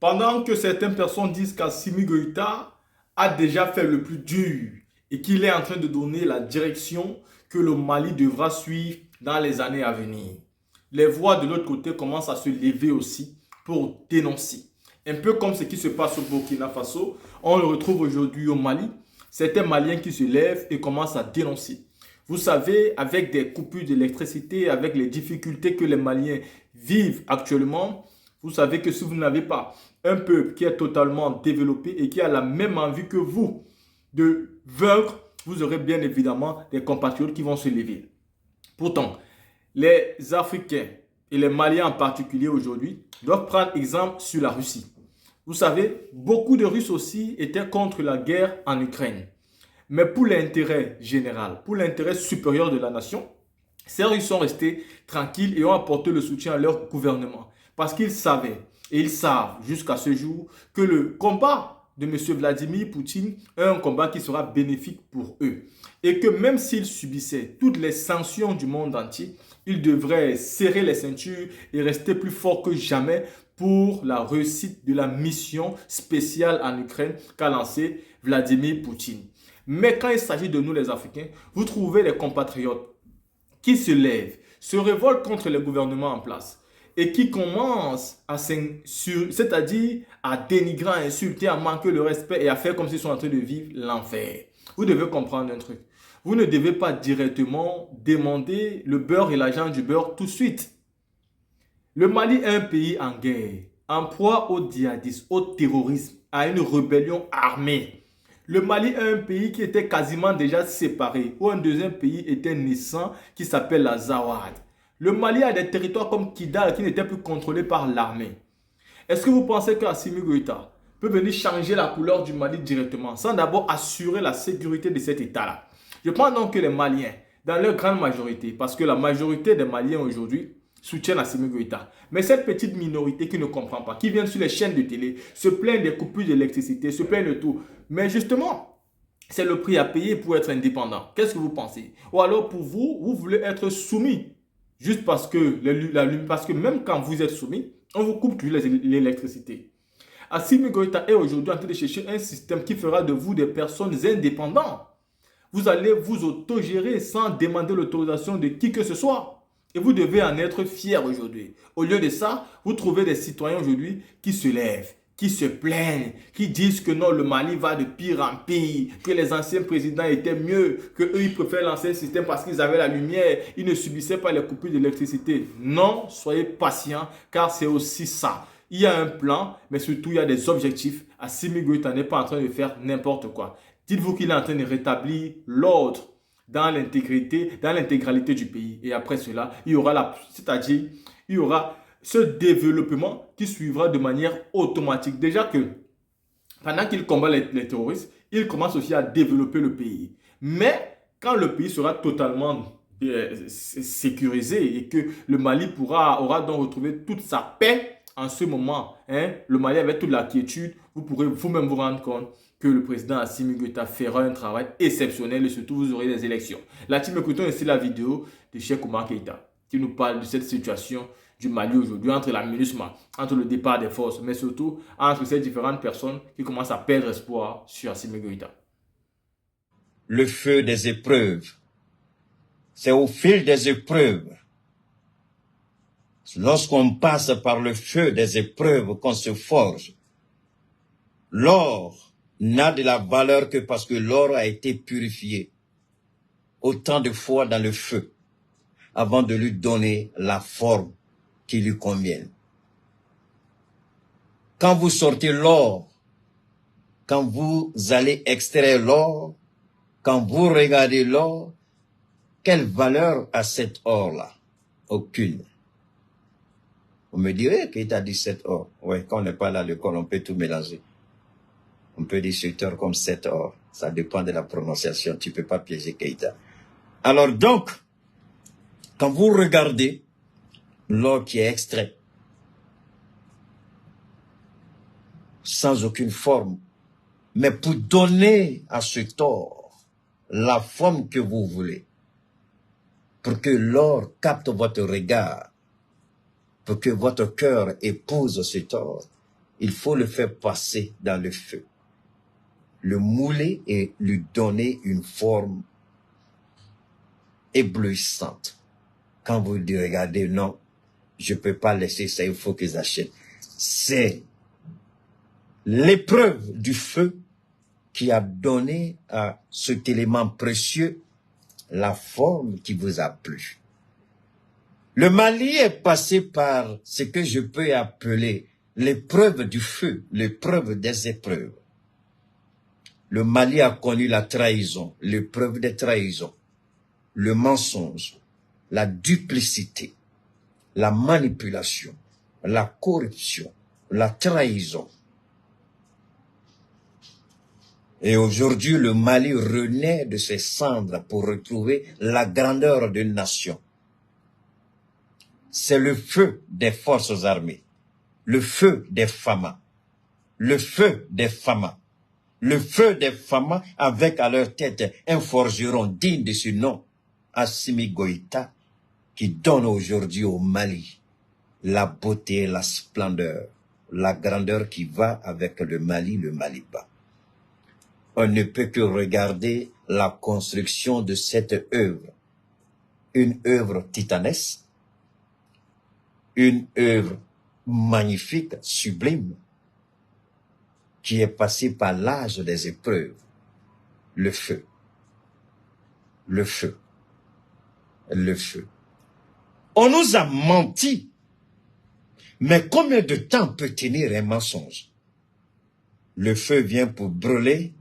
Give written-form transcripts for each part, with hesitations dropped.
Pendant que certaines personnes disent qu'Assimi Goïta a déjà fait le plus dur et qu'il est en train de donner la direction que le Mali devra suivre dans les années à venir. Les voix de l'autre côté commencent à se lever aussi pour dénoncer. Un peu comme ce qui se passe au Burkina Faso, on le retrouve aujourd'hui au Mali. Certains Maliens qui se lèvent et commencent à dénoncer. Vous savez, avec des coupures d'électricité, avec les difficultés que les Maliens vivent actuellement, vous savez que si vous n'avez pas un peuple qui est totalement développé et qui a la même envie que vous de vaincre, vous aurez bien évidemment des compatriotes qui vont se lever. Pourtant, les Africains et les Maliens en particulier aujourd'hui doivent prendre exemple sur la Russie. Vous savez, beaucoup de Russes aussi étaient contre la guerre en Ukraine. Mais pour l'intérêt général, pour l'intérêt supérieur de la nation, ces Russes sont restés tranquilles et ont apporté le soutien à leur gouvernement. Parce qu'ils savaient, et ils savent jusqu'à ce jour, que le combat de M. Vladimir Poutine est un combat qui sera bénéfique pour eux. Et que même s'ils subissaient toutes les sanctions du monde entier, ils devraient serrer les ceintures et rester plus forts que jamais pour la réussite de la mission spéciale en Ukraine qu'a lancée Vladimir Poutine. Mais quand il s'agit de nous les Africains, vous trouvez les compatriotes qui se lèvent, se révoltent contre les gouvernements en place et qui commencent à c'est-à-dire à dénigrer, à insulter, à manquer le respect et à faire comme s'ils sont en train de vivre l'enfer. Vous devez comprendre un truc. Vous ne devez pas directement demander le beurre et l'argent du beurre tout de suite. Le Mali est un pays en guerre, en proie au djihadisme, au terrorisme, à une rébellion armée. Le Mali est un pays qui était quasiment déjà séparé, où un deuxième pays était naissant qui s'appelle la Zawad. Le Mali a des territoires comme Kidal qui n'étaient plus contrôlés par l'armée. Est-ce que vous pensez qu'Assimi Goïta peut venir changer la couleur du Mali directement sans d'abord assurer la sécurité de cet État-là? Je pense donc que les Maliens, dans leur grande majorité, parce que la majorité des Maliens aujourd'hui soutiennent Assimi Goïta, mais cette petite minorité qui ne comprend pas, qui vient sur les chaînes de télé, se plaint des coupures d'électricité, se plaint de tout. Mais justement, c'est le prix à payer pour être indépendant. Qu'est-ce que vous pensez? Ou alors pour vous, vous voulez être soumis juste parce que, parce que même quand vous êtes soumis, on vous coupe toujours l'électricité. Assimi Goïta est aujourd'hui en train de chercher un système qui fera de vous des personnes indépendantes. Vous allez vous autogérer sans demander l'autorisation de qui que ce soit. Et vous devez en être fier aujourd'hui. Au lieu de ça, vous trouvez des citoyens aujourd'hui qui se lèvent, qui se plaignent, qui disent que non, le Mali va de pire en pire, que les anciens présidents étaient mieux, que eux ils préfèrent l'ancien système parce qu'ils avaient la lumière, ils ne subissaient pas les coupures d'électricité. Non, soyez patients, car c'est aussi ça. Il y a un plan, mais surtout il y a des objectifs. Assimi Goïta n'est pas en train de faire n'importe quoi. Dites-vous qu'il est en train de rétablir l'ordre dans l'intégralité du pays. Et après cela, il y aura c'est-à-dire, il y aura ce développement qui suivra de manière automatique. Déjà que pendant qu'il combat les terroristes, il commence aussi à développer le pays. Mais quand le pays sera totalement sécurisé et que le Mali aura donc retrouvé toute sa paix en ce moment, hein, le Mali avec toute la quiétude, vous pourrez vous-même vous rendre compte que le président Assimi Goïta fera un travail exceptionnel et surtout vous aurez des élections. Là, tu m'écoutons ici la vidéo de Cheikh Oumar Keïta qui nous parle de cette situation du Mali aujourd'hui entre la MINUSMA, entre le départ des forces, mais surtout entre ces différentes personnes qui commencent à perdre espoir sur Assimi Goïta. Le feu des épreuves. C'est au fil des épreuves. Lorsqu'on passe par le feu des épreuves qu'on se forge. L'or n'a de la valeur que parce que l'or a été purifié autant de fois dans le feu avant de lui donner la forme qui lui convienne. Quand vous sortez l'or, quand vous allez extraire l'or, quand vous regardez l'or, quelle valeur a cet or-là? Aucune. Vous me direz qu'il t'a dit cet or. Oui, quand on n'est pas là à l'école, on peut tout mélanger. On peut dire 7 or comme 7 or. Ça dépend de la prononciation. Tu ne peux pas piéger Keïta. Alors donc, quand vous regardez l'or qui est extrait, sans aucune forme, mais pour donner à cet or la forme que vous voulez, pour que l'or capte votre regard, pour que votre cœur épouse cet or, il faut le faire passer dans le feu, le mouler et lui donner une forme éblouissante. Quand vous dites, regardez, non, je ne peux pas laisser ça, il faut qu'ils achètent. C'est l'épreuve du feu qui a donné à cet élément précieux la forme qui vous a plu. Le Mali est passé par ce que je peux appeler l'épreuve du feu, l'épreuve des épreuves. Le Mali a connu la trahison, l'épreuve des trahisons, le mensonge, la duplicité, la manipulation, la corruption, la trahison. Et aujourd'hui, le Mali renaît de ses cendres pour retrouver la grandeur d'une nation. C'est le feu des forces armées, le feu des Fama, le feu des Fama, le feu des Fama avec à leur tête un forgeron digne de ce nom, Assimi Goïta, qui donne aujourd'hui au Mali la beauté, la splendeur, la grandeur qui va avec le Maliba. On ne peut que regarder la construction de cette œuvre, une œuvre titanesque, une œuvre magnifique, sublime, qui est passée par l'âge des épreuves, le feu, le feu, le feu. On nous a menti, mais combien de temps peut tenir un mensonge? Le feu vient pour brûler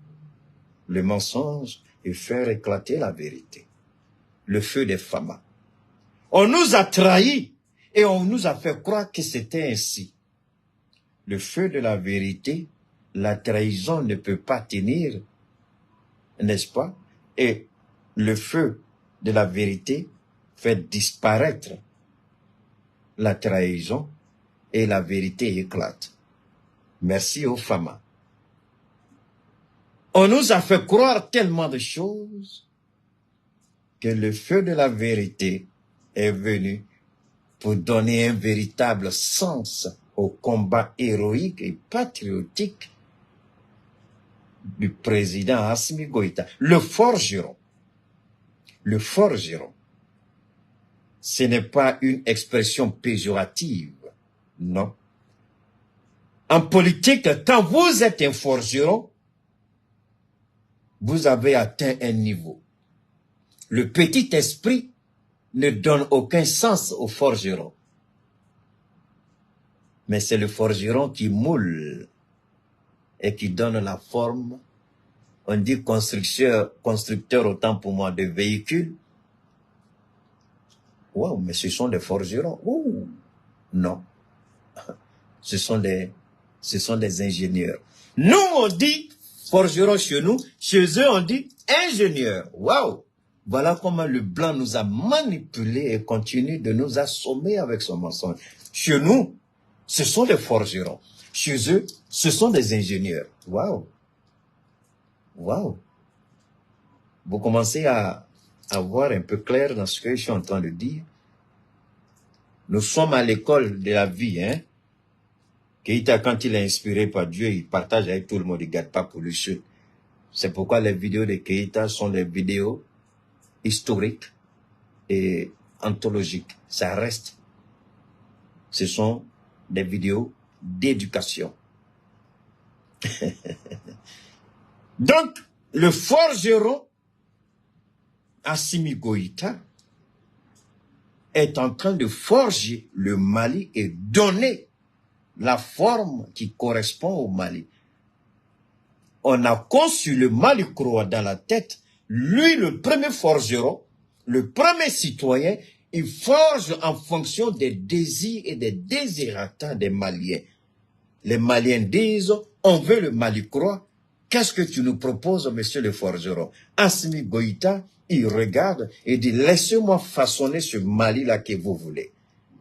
le mensonge et faire éclater la vérité. Le feu des Fama. On nous a trahis et on nous a fait croire que c'était ainsi. Le feu de la vérité, la trahison ne peut pas tenir, n'est-ce pas? Et le feu de la vérité fait disparaître la trahison et la vérité éclate. Merci aux Fama. On nous a fait croire tellement de choses que le feu de la vérité est venu pour donner un véritable sens au combat héroïque et patriotique du président Assimi Goïta. Le forgeron. Le forgeron. Ce n'est pas une expression péjorative, non. En politique, quand vous êtes un forgeron, vous avez atteint un niveau. Le petit esprit ne donne aucun sens au forgeron. Mais c'est le forgeron qui moule et qui donne la forme. On dit constructeur autant pour moi de véhicules. Wow, mais ce sont des forgerons. Ouh, non. Ce sont des ingénieurs. Nous, on dit forgerons chez nous. Chez eux, on dit ingénieurs. Waouh! Voilà comment le blanc nous a manipulés et continue de nous assommer avec son mensonge. Chez nous, ce sont des forgerons. Chez eux, ce sont des ingénieurs. Waouh! Waouh! Vous commencez à voir un peu clair dans ce que je suis en train de dire. Nous sommes à l'école de la vie, hein. Keïta, quand il est inspiré par Dieu, il partage avec tout le monde, il ne garde pas pour lui seul. C'est pourquoi les vidéos de Keïta sont des vidéos historiques et anthologiques. Ça reste. Ce sont des vidéos d'éducation. Donc, le forgeron Assimi Goïta est en train de forger le Mali et donner la forme qui correspond au Mali. On a conçu le Mali croix dans la tête. Lui, le premier forgeron, le premier citoyen, il forge en fonction des désirs et des désirata des Maliens. Les Maliens disent, on veut le Mali croix. Qu'est-ce que tu nous proposes, monsieur le forgeron? Assimi Goïta, il regarde et dit, laissez-moi façonner ce Mali-là que vous voulez.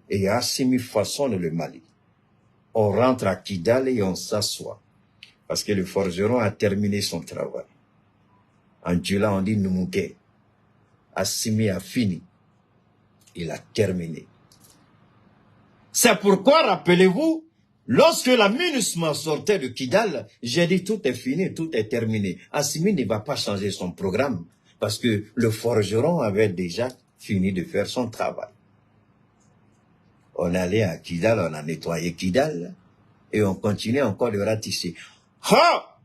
Et Assimi façonne le Mali. On rentre à Kidal et on s'assoit. Parce que le forgeron a terminé son travail. En Djoula, on dit Numouké. Assimi a fini. Il a terminé. C'est pourquoi, rappelez-vous, Lorsque la MINUSMA sortait de Kidal, j'ai dit tout est fini, tout est terminé. Assimi ne va pas changer son programme parce que le forgeron avait déjà fini de faire son travail. On allait à Kidal, on a nettoyé Kidal et on continuait encore de ratisser. Ha!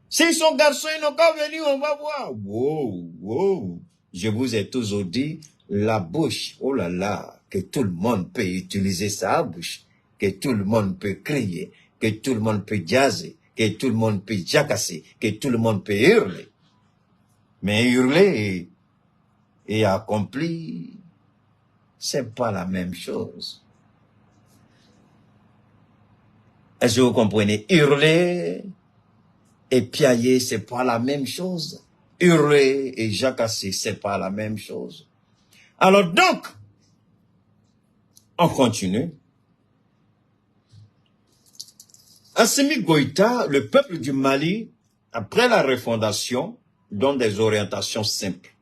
S'ils sont garçons, ils n'ont qu'à venir, on va voir. Wow, wow. Je vous ai toujours dit, la bouche, oh là là, que tout le monde peut utiliser sa bouche, que tout le monde peut crier, que tout le monde peut jaser, que tout le monde peut jacasser, que tout le monde peut hurler. Mais hurler et accomplir, c'est pas la même chose. Est-ce que vous comprenez? Hurler et piailler, c'est pas la même chose. Hurler et jacasser, c'est pas la même chose. Alors donc, on continue. Assimi Goïta, le peuple du Mali, après la refondation, donne des orientations simples.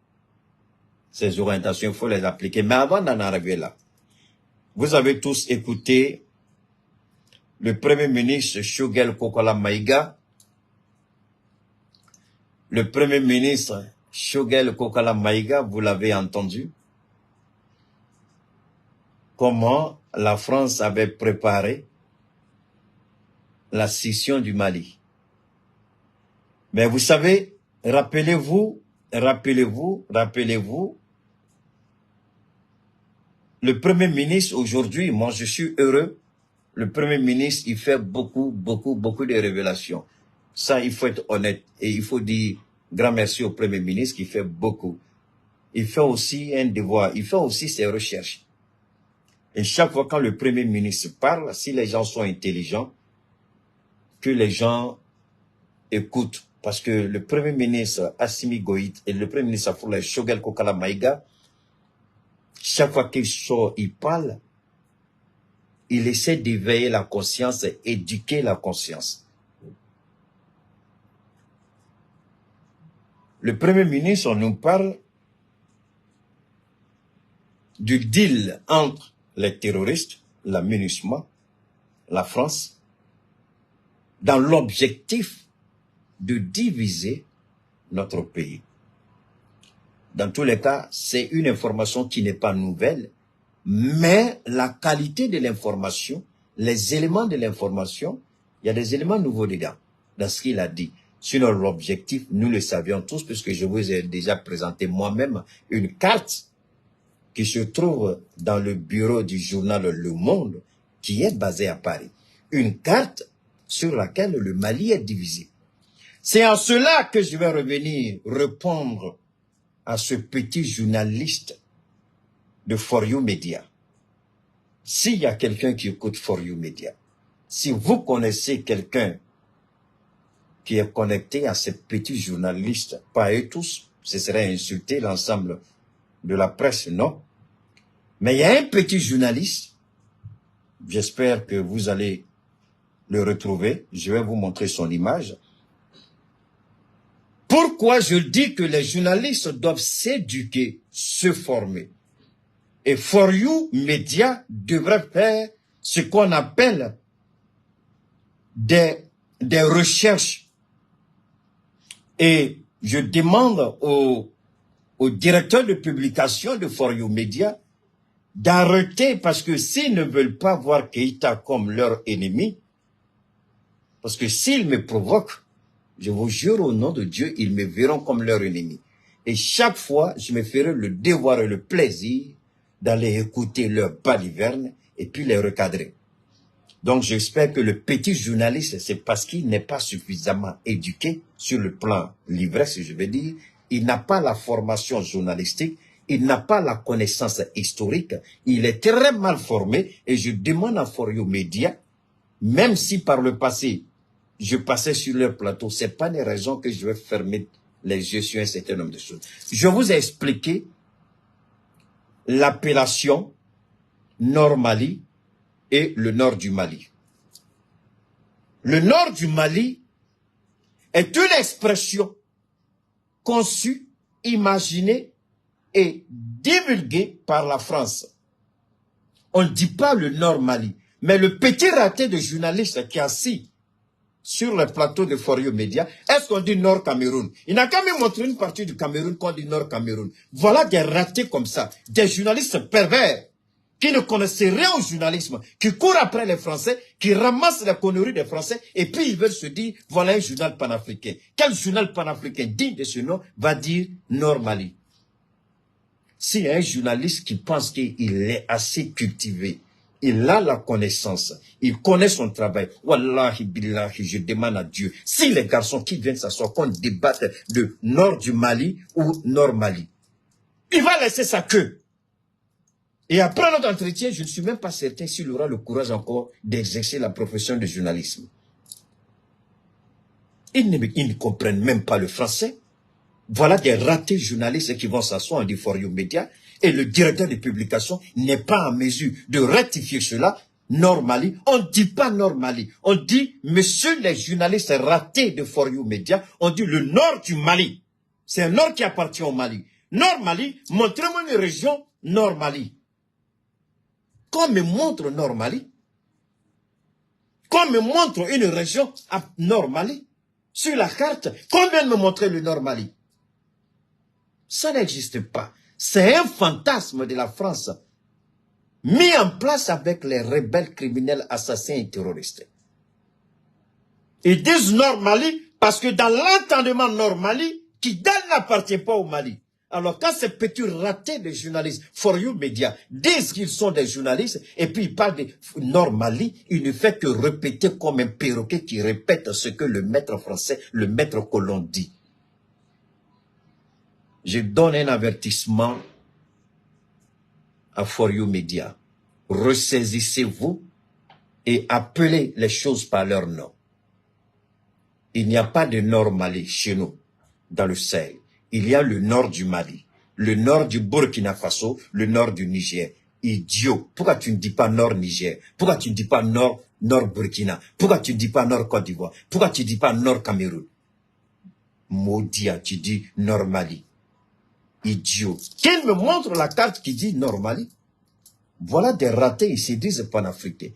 Ces orientations, il faut les appliquer. Mais avant d'en arriver là, vous avez tous écouté le Premier ministre Choguel Kokola Maïga. Le Premier ministre Choguel Kokola Maïga, vous l'avez entendu, comment la France avait préparé la scission du Mali. Mais vous savez, rappelez-vous, le Premier ministre aujourd'hui, moi je suis heureux, le Premier ministre, il fait beaucoup de révélations. Ça, il faut être honnête et il faut dire grand merci au Premier ministre qui fait beaucoup. Il fait aussi un devoir, il fait aussi ses recherches. Et chaque fois quand le Premier ministre parle, si les gens sont intelligents, que les gens écoutent. Parce que le Premier ministre Assimi Goïta et le Premier ministre Afroulaye Choguel Kokala Maïga, chaque fois qu'il sort, il parle, il essaie d'éveiller la conscience, éduquer la conscience. Le Premier ministre, on nous parle du deal entre les terroristes, la MINUSMA, la France, dans l'objectif de diviser notre pays. Dans tous les cas, c'est une information qui n'est pas nouvelle, mais la qualité de l'information, les éléments de l'information, il y a des éléments nouveaux dedans, dans ce qu'il a dit. Sinon, l'objectif, nous le savions tous, puisque je vous ai déjà présenté moi-même une carte qui se trouve dans le bureau du journal Le Monde, qui est basé à Paris. Une carte sur laquelle le Mali est divisé. C'est en cela que je vais revenir répondre à ce petit journaliste de For You Media. S'il y a quelqu'un qui écoute For You Media, si vous connaissez quelqu'un qui est connecté à ces petits journalistes, pas eux tous, ce serait insulter l'ensemble de la presse, non. Mais il y a un petit journaliste, j'espère que vous allez le retrouver, je vais vous montrer son image. Pourquoi je dis que les journalistes doivent s'éduquer, se former? Et For You Media devrait faire ce qu'on appelle des recherches. Et je demande au directeur de publication de For You Media d'arrêter, parce que s'ils ne veulent pas voir Keïta comme leur ennemi, parce que s'ils me provoquent, je vous jure au nom de Dieu, ils me verront comme leur ennemi. Et chaque fois, je me ferai le devoir et le plaisir d'aller écouter leur baliverne et puis les recadrer. Donc j'espère que le petit journaliste, c'est parce qu'il n'est pas suffisamment éduqué sur le plan l'ivresse, je veux dire. Il n'a pas la formation journalistique, il n'a pas la connaissance historique, il est très mal formé et je demande à For You Media, même si par le passé, je passais sur leur plateau, c'est pas des raisons que je vais fermer les yeux sur un certain nombre de choses. Je vous ai expliqué l'appellation Nord Mali et le nord du Mali. Le nord du Mali est une expression conçue, imaginée et divulguée par la France. On ne dit pas le nord Mali, Mais le petit raté de journaliste qui est assis sur le plateau de Forio Média, est-ce qu'on dit Nord Cameroun? Il n'a qu'à même montré une partie du Cameroun qu'on dit Nord Cameroun. Voilà des ratés comme ça, des journalistes pervers qui ne connaissent rien au journalisme, qui courent après les Français, qui ramassent la connerie des Français, et puis ils veulent se dire, voilà un journal panafricain. Quel journal panafricain digne de ce nom va dire Nord Mali? S'il y a un journaliste qui pense qu'il est assez cultivé, il a la connaissance, il connaît son travail. Wallahi billahi, je demande à Dieu, si les garçons qui viennent s'asseoir, qu'on débatte de nord du Mali ou nord Mali, il va laisser sa queue. Et après notre entretien, je ne suis même pas certain s'il aura le courage encore d'exercer la profession de journalisme. Ils ne comprennent même pas le français. Voilà des ratés journalistes qui vont s'asseoir en dit Forio Média et le directeur de publication n'est pas en mesure de rectifier cela. Nord Mali, on ne dit pas Nord Mali, on dit, monsieur les journalistes ratés de Forio Média, on dit le nord du Mali. C'est un nord qui appartient au Mali. Nord Mali, montrez-moi une région Nord Mali. Qu'on me montre Nord Mali. Qu'on me montre une région à Nord Mali. Sur la carte, qu'on vienne me montrer le Nord Mali. Ça n'existe pas. C'est un fantasme de la France mis en place avec les rebelles criminels, assassins et terroristes. Ils disent Nord Mali parce que dans l'entendement Nord Mali, Kidal n'appartient pas au Mali. Alors quand ces petits ratés de journalistes, Forio Média, disent qu'ils sont des journalistes, et puis ils parlent de Nord Mali, il ne fait que répéter comme un perroquet qui répète ce que le maître français, le maître colon dit. Je donne un avertissement à Forio Média. Ressaisissez-vous et appelez les choses par leur nom. Il n'y a pas de Nord Mali chez nous, dans le Sahel. Il y a le nord du Mali, le nord du Burkina Faso, le nord du Niger. Idiot, pourquoi tu ne dis pas nord Niger? Pourquoi tu ne dis pas nord Burkina? Pourquoi tu ne dis pas nord Côte d'Ivoire? Pourquoi tu ne dis pas nord Cameroun? Maudit, tu dis nord Mali. Idiot. Qu'il me montre la carte qui dit nord Mali. Voilà des ratés, ils se disent panafricains,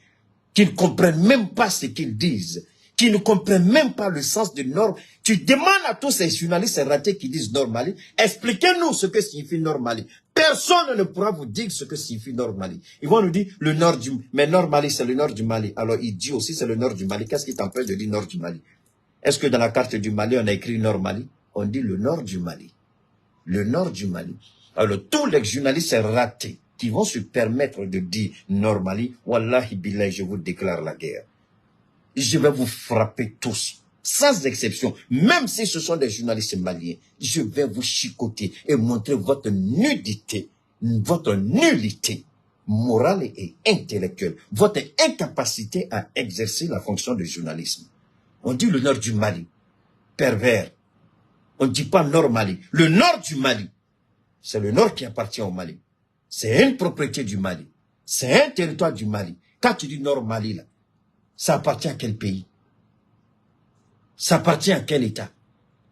qui ne comprennent même pas ce qu'ils disent, qui ne comprennent même pas le sens du nord. Tu demandes à tous ces journalistes ratés qui disent nord Mali, expliquez-nous ce que signifie nord Mali. Personne ne pourra vous dire ce que signifie nord Mali. Ils vont nous dire le nord du... Mais nord Mali, c'est le nord du Mali. Alors il dit aussi c'est le nord du Mali. Qu'est-ce qui t'empêche de dire nord du Mali? Est-ce que dans la carte du Mali, on a écrit nord Mali? On dit le nord du Mali. Le nord du Mali. Alors tous les journalistes ratés qui vont se permettre de dire nord Mali, wallahi billahi, je vous déclare la guerre. Je vais vous frapper tous, sans exception, même si ce sont des journalistes maliens, je vais vous chicoter et montrer votre nullité morale et intellectuelle, votre incapacité à exercer la fonction de journalisme. On dit le nord du Mali, pervers. On ne dit pas nord Mali. Le nord du Mali, c'est le nord qui appartient au Mali. C'est une propriété du Mali. C'est un territoire du Mali. Quand tu dis nord Mali, là, ça appartient à quel pays? Ça appartient à quel État?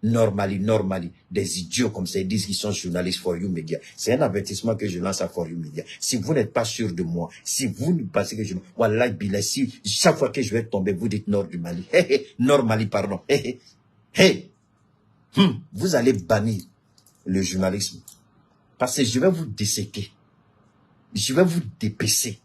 Nord Mali. Des idiots comme ça, ils disent qu'ils sont journalistes Forio Média. C'est un avertissement que je lance à Forio Média. Si vous n'êtes pas sûr de moi, si vous ne pensez que je... Wallah, billah, si chaque fois que je vais tomber, vous dites nord du Mali. Nord Mali, pardon. Vous allez bannir le journalisme. Parce que je vais vous disséquer. Je vais vous dépecer.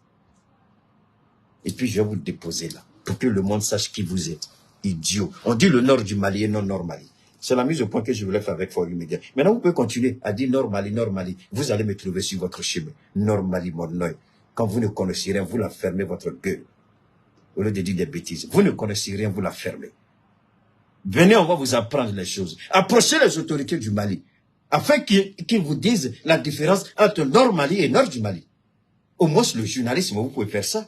Et puis je vais vous déposer là. Pour que le monde sache qui vous êtes. Idiot. On dit le nord du Mali et non nord Mali. C'est la mise au point que je voulais faire avec Forio Média. Maintenant, vous pouvez continuer à dire nord Mali. Vous allez me trouver sur votre chemin. Nord Mali, mon oeil. Quand vous ne connaissez rien, vous la fermez votre gueule. Au lieu de dire des bêtises. Vous ne connaissez rien, vous la fermez. Venez, on va vous apprendre les choses. Approchez les autorités du Mali. Afin qu'ils vous disent la différence entre nord Mali et nord du Mali. Au moins, le journalisme, vous pouvez faire ça.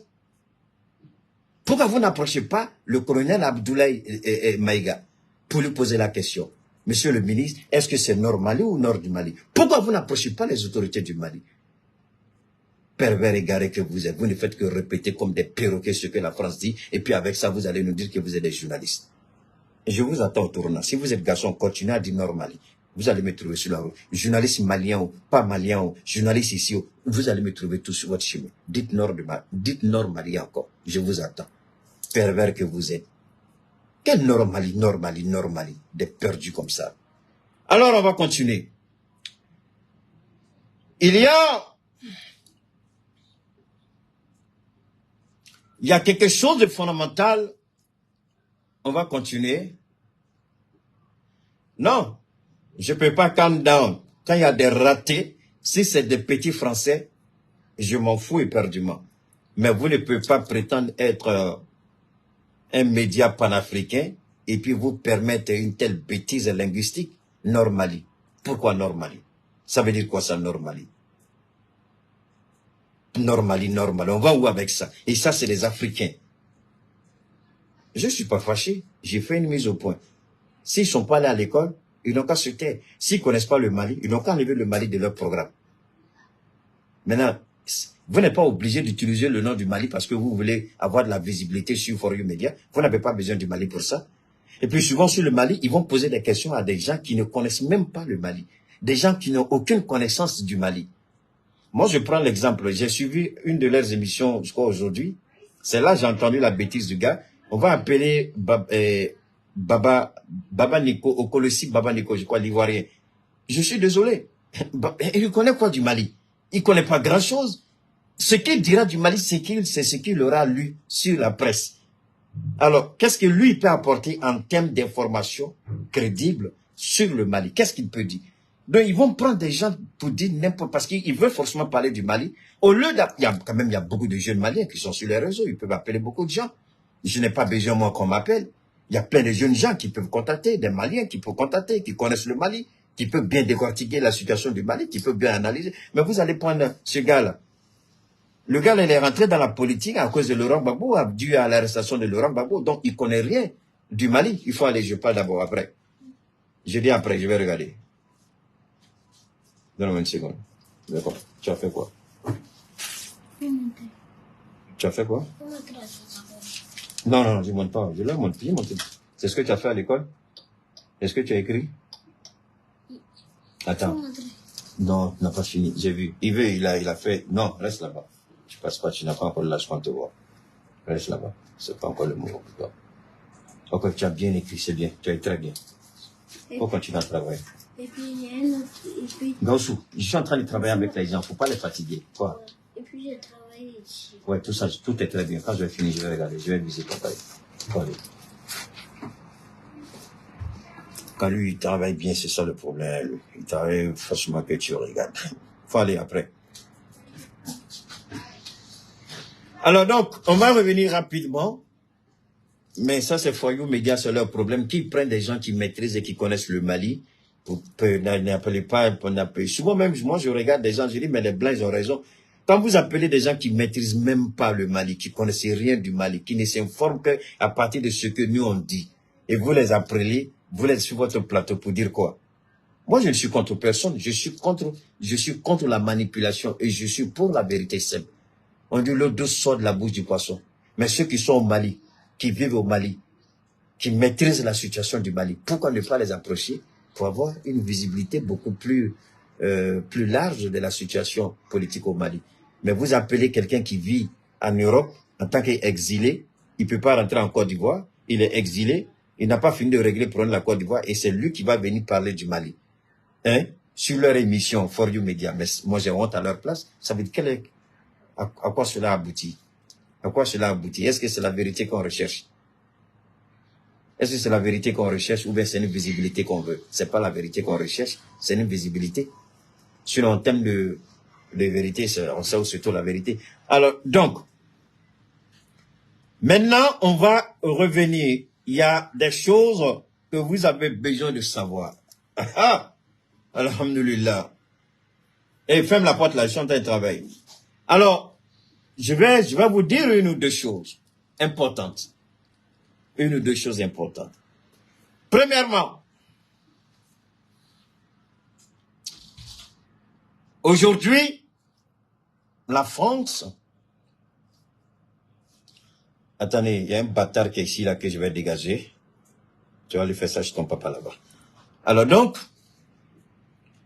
Pourquoi vous n'approchez pas le colonel Abdoulaye Maïga pour lui poser la question? Monsieur le ministre, est-ce que c'est nord Mali ou nord du Mali? Pourquoi vous n'approchez pas les autorités du Mali? Pervers égaré que vous êtes, vous ne faites que répéter comme des perroquets ce que la France dit, et puis avec ça, vous allez nous dire que vous êtes des journalistes. Et je vous attends au tournant. Si vous êtes garçon, continuez à dire nord Mali. Vous allez me trouver sur la route. Journaliste malien ou pas malien ou journaliste ici, vous allez me trouver tout sur votre chemin. Dites nord Mali encore. Je vous attends. Pervers que vous êtes. Quelle normalité, des perdus comme ça. Alors, on va continuer. Il y a quelque chose de fondamental. On va continuer. Non, je ne peux pas calm down. Quand il y a des ratés, si c'est des petits Français, je m'en fous éperdument. Mais vous ne pouvez pas prétendre être un média panafricain et puis vous permettre une telle bêtise linguistique. Normali. Pourquoi normali? Ça veut dire quoi ça, normali? Normali. On va où avec ça? Et ça, c'est les Africains. Je ne suis pas fâché. J'ai fait une mise au point. S'ils ne sont pas allés à l'école, ils n'ont qu'à se taire. S'ils ne connaissent pas le Mali, ils n'ont qu'à enlever le Mali de leur programme. Maintenant, vous n'êtes pas obligé d'utiliser le nom du Mali parce que vous voulez avoir de la visibilité sur For You Media. Vous n'avez pas besoin du Mali pour ça. Et puis souvent sur le Mali, ils vont poser des questions à des gens qui ne connaissent même pas le Mali. Des gens qui n'ont aucune connaissance du Mali. Moi, je prends l'exemple. J'ai suivi une de leurs émissions, je crois aujourd'hui. C'est là j'ai entendu la bêtise du gars. On va appeler Baba Nico, Okolosi Baba Nico, je crois, l'Ivoirien. Je suis désolé. Il connaît quoi du Mali? Il connaît pas grand-chose. Ce qu'il dira du Mali, c'est ce qu'il aura lu sur la presse. Alors, qu'est-ce que lui peut apporter en termes d'informations crédibles sur le Mali? Qu'est-ce qu'il peut dire? Donc, ils vont prendre des gens pour dire n'importe, parce qu'ils veulent forcément parler du Mali. Au lieu il y a beaucoup de jeunes Maliens qui sont sur les réseaux. Ils peuvent appeler beaucoup de gens. Je n'ai pas besoin, moi, qu'on m'appelle. Il y a plein de jeunes gens qui peuvent contacter, des Maliens qui peuvent contacter, qui connaissent le Mali, qui peuvent bien décortiquer la situation du Mali, qui peuvent bien analyser. Mais vous allez prendre ce gars-là. Le gars, il est rentré dans la politique à cause de Laurent Gbagbo, dû à l'arrestation de Laurent Gbagbo. Donc, il connaît rien du Mali. Il faut aller, je parle d'abord après. Je dis après, je vais regarder. Donne-moi une seconde. D'accord. Tu as fait quoi? Tu as fait quoi? Non, je ne monte pas. Je l'ai monté. C'est ce que tu as fait à l'école? Est-ce que tu as écrit? Attends. Non, tu n'as pas fini. J'ai vu. Il a fait. Non, reste là-bas. Tu passes pas, tu n'as pas encore l'âge qu'on te voit. Reste là-bas. C'est pas encore le moment pour toi. Ok, tu as bien écrit, c'est bien. Tu as écrit très bien. Faut continuer à travailler. Et puis, il y a un autre. Et puis, Gaoussou, je suis en train de travailler avec les gens. Faut pas les fatiguer. Quoi? et puis j'ai travaillé ici. Ouais, tout ça, tout est très bien. Quand je vais finir, je vais regarder. Je vais visiter ton travail. Faut aller. Quand lui, il travaille bien, c'est ça le problème. Il travaille franchement que tu regardes. Faut aller après. Alors donc, on va revenir rapidement. Mais ça, c'est For You Media, c'est leur problème. Qu'ils prennent des gens qui maîtrisent et qui connaissent le Mali. N'appelez pas, souvent même, moi, je regarde des gens, je dis, mais les Blancs, ils ont raison. Quand vous appelez des gens qui maîtrisent même pas le Mali, qui connaissent rien du Mali, qui ne s'informent qu'à partir de ce que nous on dit, et vous les appelez, vous êtes sur votre plateau pour dire quoi? Moi, je ne suis contre personne. Je suis contre la manipulation et je suis pour la vérité simple. On dit l'eau douce sort de la bouche du poisson. Mais ceux qui sont au Mali, qui vivent au Mali, qui maîtrisent la situation du Mali, pourquoi ne pas les approcher pour avoir une visibilité beaucoup plus large de la situation politique au Mali? Mais vous appelez quelqu'un qui vit en Europe en tant qu'exilé, il ne peut pas rentrer en Côte d'Ivoire, il est exilé, il n'a pas fini de régler le problème de la Côte d'Ivoire et c'est lui qui va venir parler du Mali. Hein? Sur leur émission For You Media, mais moi j'ai honte à leur place, ça veut dire à quoi cela aboutit? À quoi cela aboutit? Est-ce que c'est la vérité qu'on recherche? Est-ce que c'est la vérité qu'on recherche ou bien c'est une visibilité qu'on veut? C'est pas la vérité qu'on recherche, c'est une visibilité. Sinon, en termes de vérité, on sait où se trouve la vérité. Alors, donc, maintenant, on va revenir. Il y a des choses que vous avez besoin de savoir. Alhamdulillah. Et ferme la porte là, je suis en train de travailler. Alors, je vais vous dire une ou deux choses importantes. Une ou deux choses importantes. Premièrement, aujourd'hui, la France... Attendez, il y a un bâtard qui est ici, là, que je vais dégager. Tu vas lui faire ça chez ton papa là-bas. Alors donc,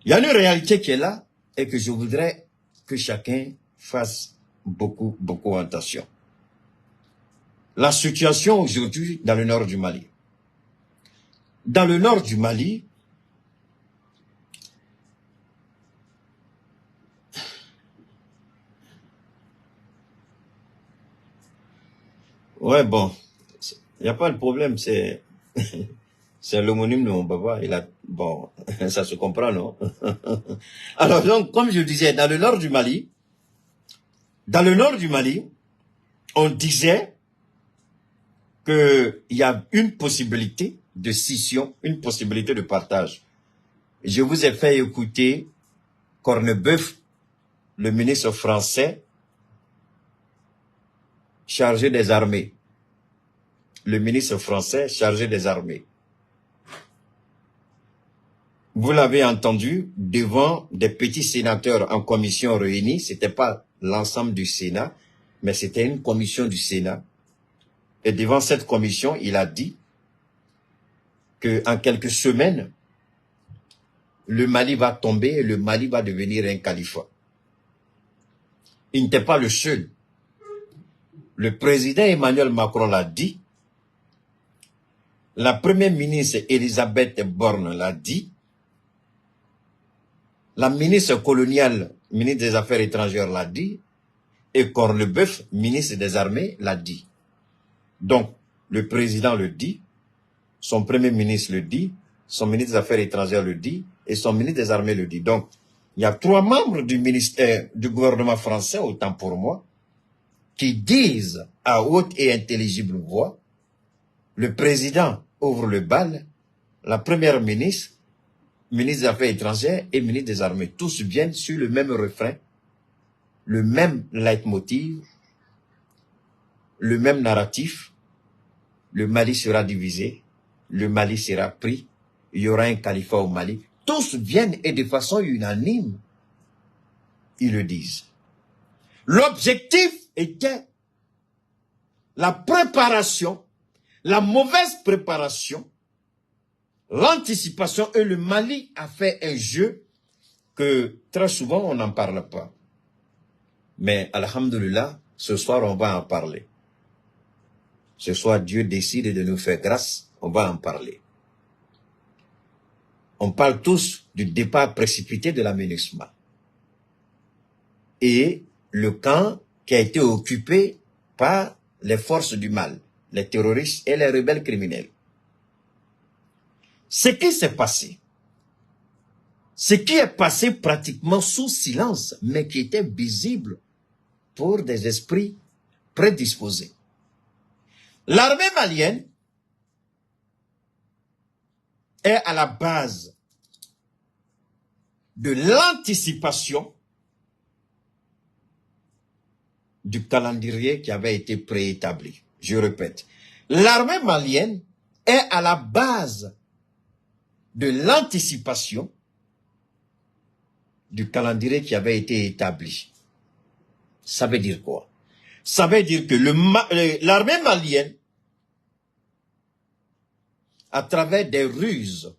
il y a une réalité qui est là et que je voudrais que chacun fasse beaucoup attention. la situation aujourd'hui dans le nord du Mali. Dans le nord du Mali, ouais, bon, il n'y a pas de problème, c'est l'homonyme de mon papa, bon, ça se comprend, non? Alors donc, comme je disais, dans le nord du Mali, on disait qu'il y a une possibilité de scission, une possibilité de partage. Je vous ai fait écouter Cornebeuf, le ministre français chargé des armées. Le ministre français chargé des armées. Vous l'avez entendu devant des petits sénateurs en commission réunie. C'était pas l'ensemble du Sénat, mais c'était une commission du Sénat. Et devant cette commission, il a dit que en quelques semaines, le Mali va tomber et le Mali va devenir un califat. Il n'était pas le seul. Le président Emmanuel Macron l'a dit. La première ministre Elisabeth Borne l'a dit. La ministre coloniale, ministre des Affaires étrangères l'a dit. Et Cornebeuf, ministre des Armées, l'a dit. Donc, le président le dit, son premier ministre le dit, son ministre des Affaires étrangères le dit, et son ministre des Armées le dit. Donc, il y a 3 membres du ministère, du gouvernement français, autant pour moi, qui disent à haute et intelligible voix, le président ouvre le bal, la première ministre, ministre des Affaires étrangères et ministre des Armées, tous viennent sur le même refrain, le même leitmotiv, le même narratif. Le Mali sera divisé, le Mali sera pris, il y aura un califat au Mali. Tous viennent et de façon unanime, ils le disent. L'objectif était la préparation, la mauvaise préparation, l'anticipation, et le Mali a fait un jeu que très souvent on n'en parle pas. Mais alhamdoulilah, ce soir on va en parler. Ce soir, Dieu décide de nous faire grâce, on va en parler. On parle tous du départ précipité de la MINUSMA. Et le camp qui a été occupé par les forces du mal, les terroristes et les rebelles criminels. Ce qui s'est passé, ce qui est passé pratiquement sous silence, mais qui était visible pour des esprits prédisposés. L'armée malienne est à la base de l'anticipation du calendrier qui avait été préétabli. Je répète, l'armée malienne est à la base de l'anticipation du calendrier qui avait été établi. Ça veut dire quoi? Ça veut dire que l'armée malienne, à travers des ruses,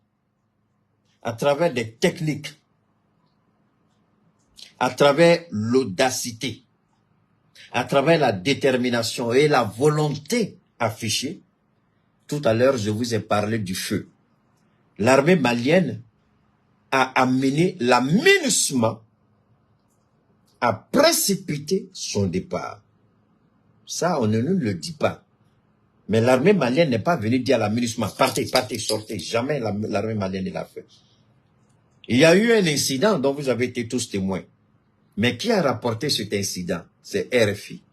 à travers des techniques, à travers l'audacité, à travers la détermination et la volonté affichée, tout à l'heure je vous ai parlé du feu. L'armée malienne a amené la MINUSMA à précipiter son départ. Ça, on ne nous le dit pas. Mais l'armée malienne n'est pas venue dire à la MINUSMA, partez, partez, sortez. Jamais l'armée malienne ne l'a fait. Il y a eu un incident dont vous avez été tous témoins. Mais qui a rapporté cet incident? C'est RFI.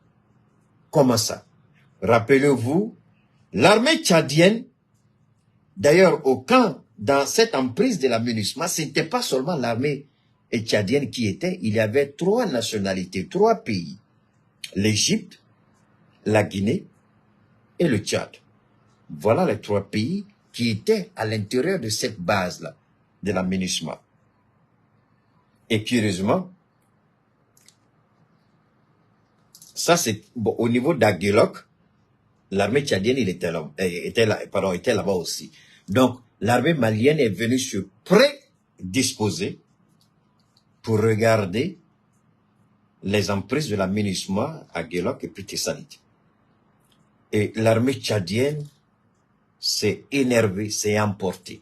Comment ça? Rappelez-vous, l'armée tchadienne, d'ailleurs au camp, dans cette emprise de la MINUSMA, ce n'était pas seulement l'armée tchadienne qui était, il y avait 3 nationalités, 3 pays. L'Égypte, la Guinée et le Tchad. Voilà les 3 pays qui étaient à l'intérieur de cette base-là, de la MINUSMA. Et curieusement, ça c'est bon, au niveau d'Aguelok, l'armée tchadienne était là-bas aussi. Donc, l'armée malienne est venue se prédisposer pour regarder les emprises de la MINUSMA à Guelok et puis Tessanit. Et l'armée tchadienne s'est énervée, s'est emportée.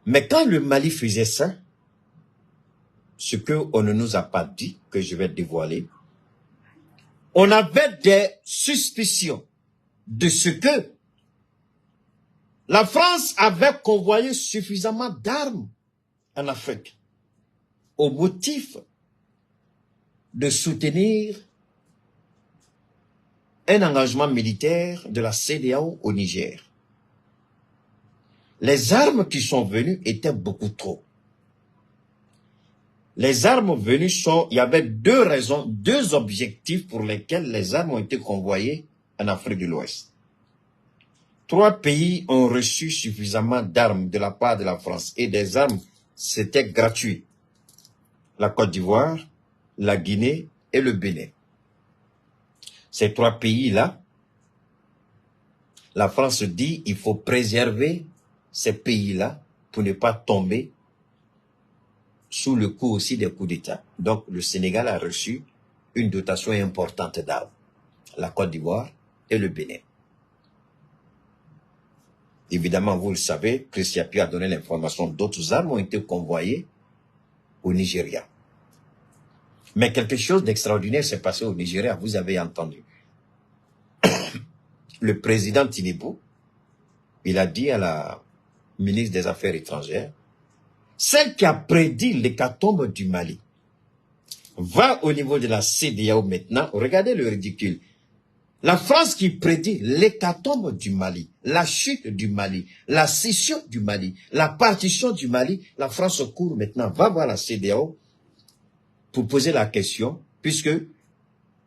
Mais quand le Mali faisait ça, ce qu'on ne nous a pas dit, que je vais dévoiler, on avait des suspicions de ce que la France avait convoyé suffisamment d'armes en Afrique au motif de soutenir un engagement militaire de la CEDEAO au Niger. Les armes qui sont venues étaient beaucoup trop. Les armes venues il y avait deux raisons, deux objectifs pour lesquels les armes ont été convoyées en Afrique de l'Ouest. 3 pays ont reçu suffisamment d'armes de la part de la France et des armes, c'était gratuit. La Côte d'Ivoire, la Guinée et le Bénin. Ces 3 pays-là, la France dit qu'il faut préserver ces pays-là pour ne pas tomber sous le coup aussi des coups d'État. Donc, le Sénégal a reçu une dotation importante d'armes. La Côte d'Ivoire et le Bénin. Évidemment, vous le savez, Christian Pied a donné l'information, d'autres armes ont été convoyées au Nigeria. Mais quelque chose d'extraordinaire s'est passé au Nigeria, vous avez entendu. Le président Tinubu, il a dit à la ministre des Affaires étrangères, celle qui a prédit l'hécatombe du Mali, va au niveau de la CEDEAO maintenant, regardez le ridicule. La France qui prédit l'hécatombe du Mali, la chute du Mali, la scission du Mali, la partition du Mali, la France court maintenant, va voir la CEDEAO pour poser la question, puisque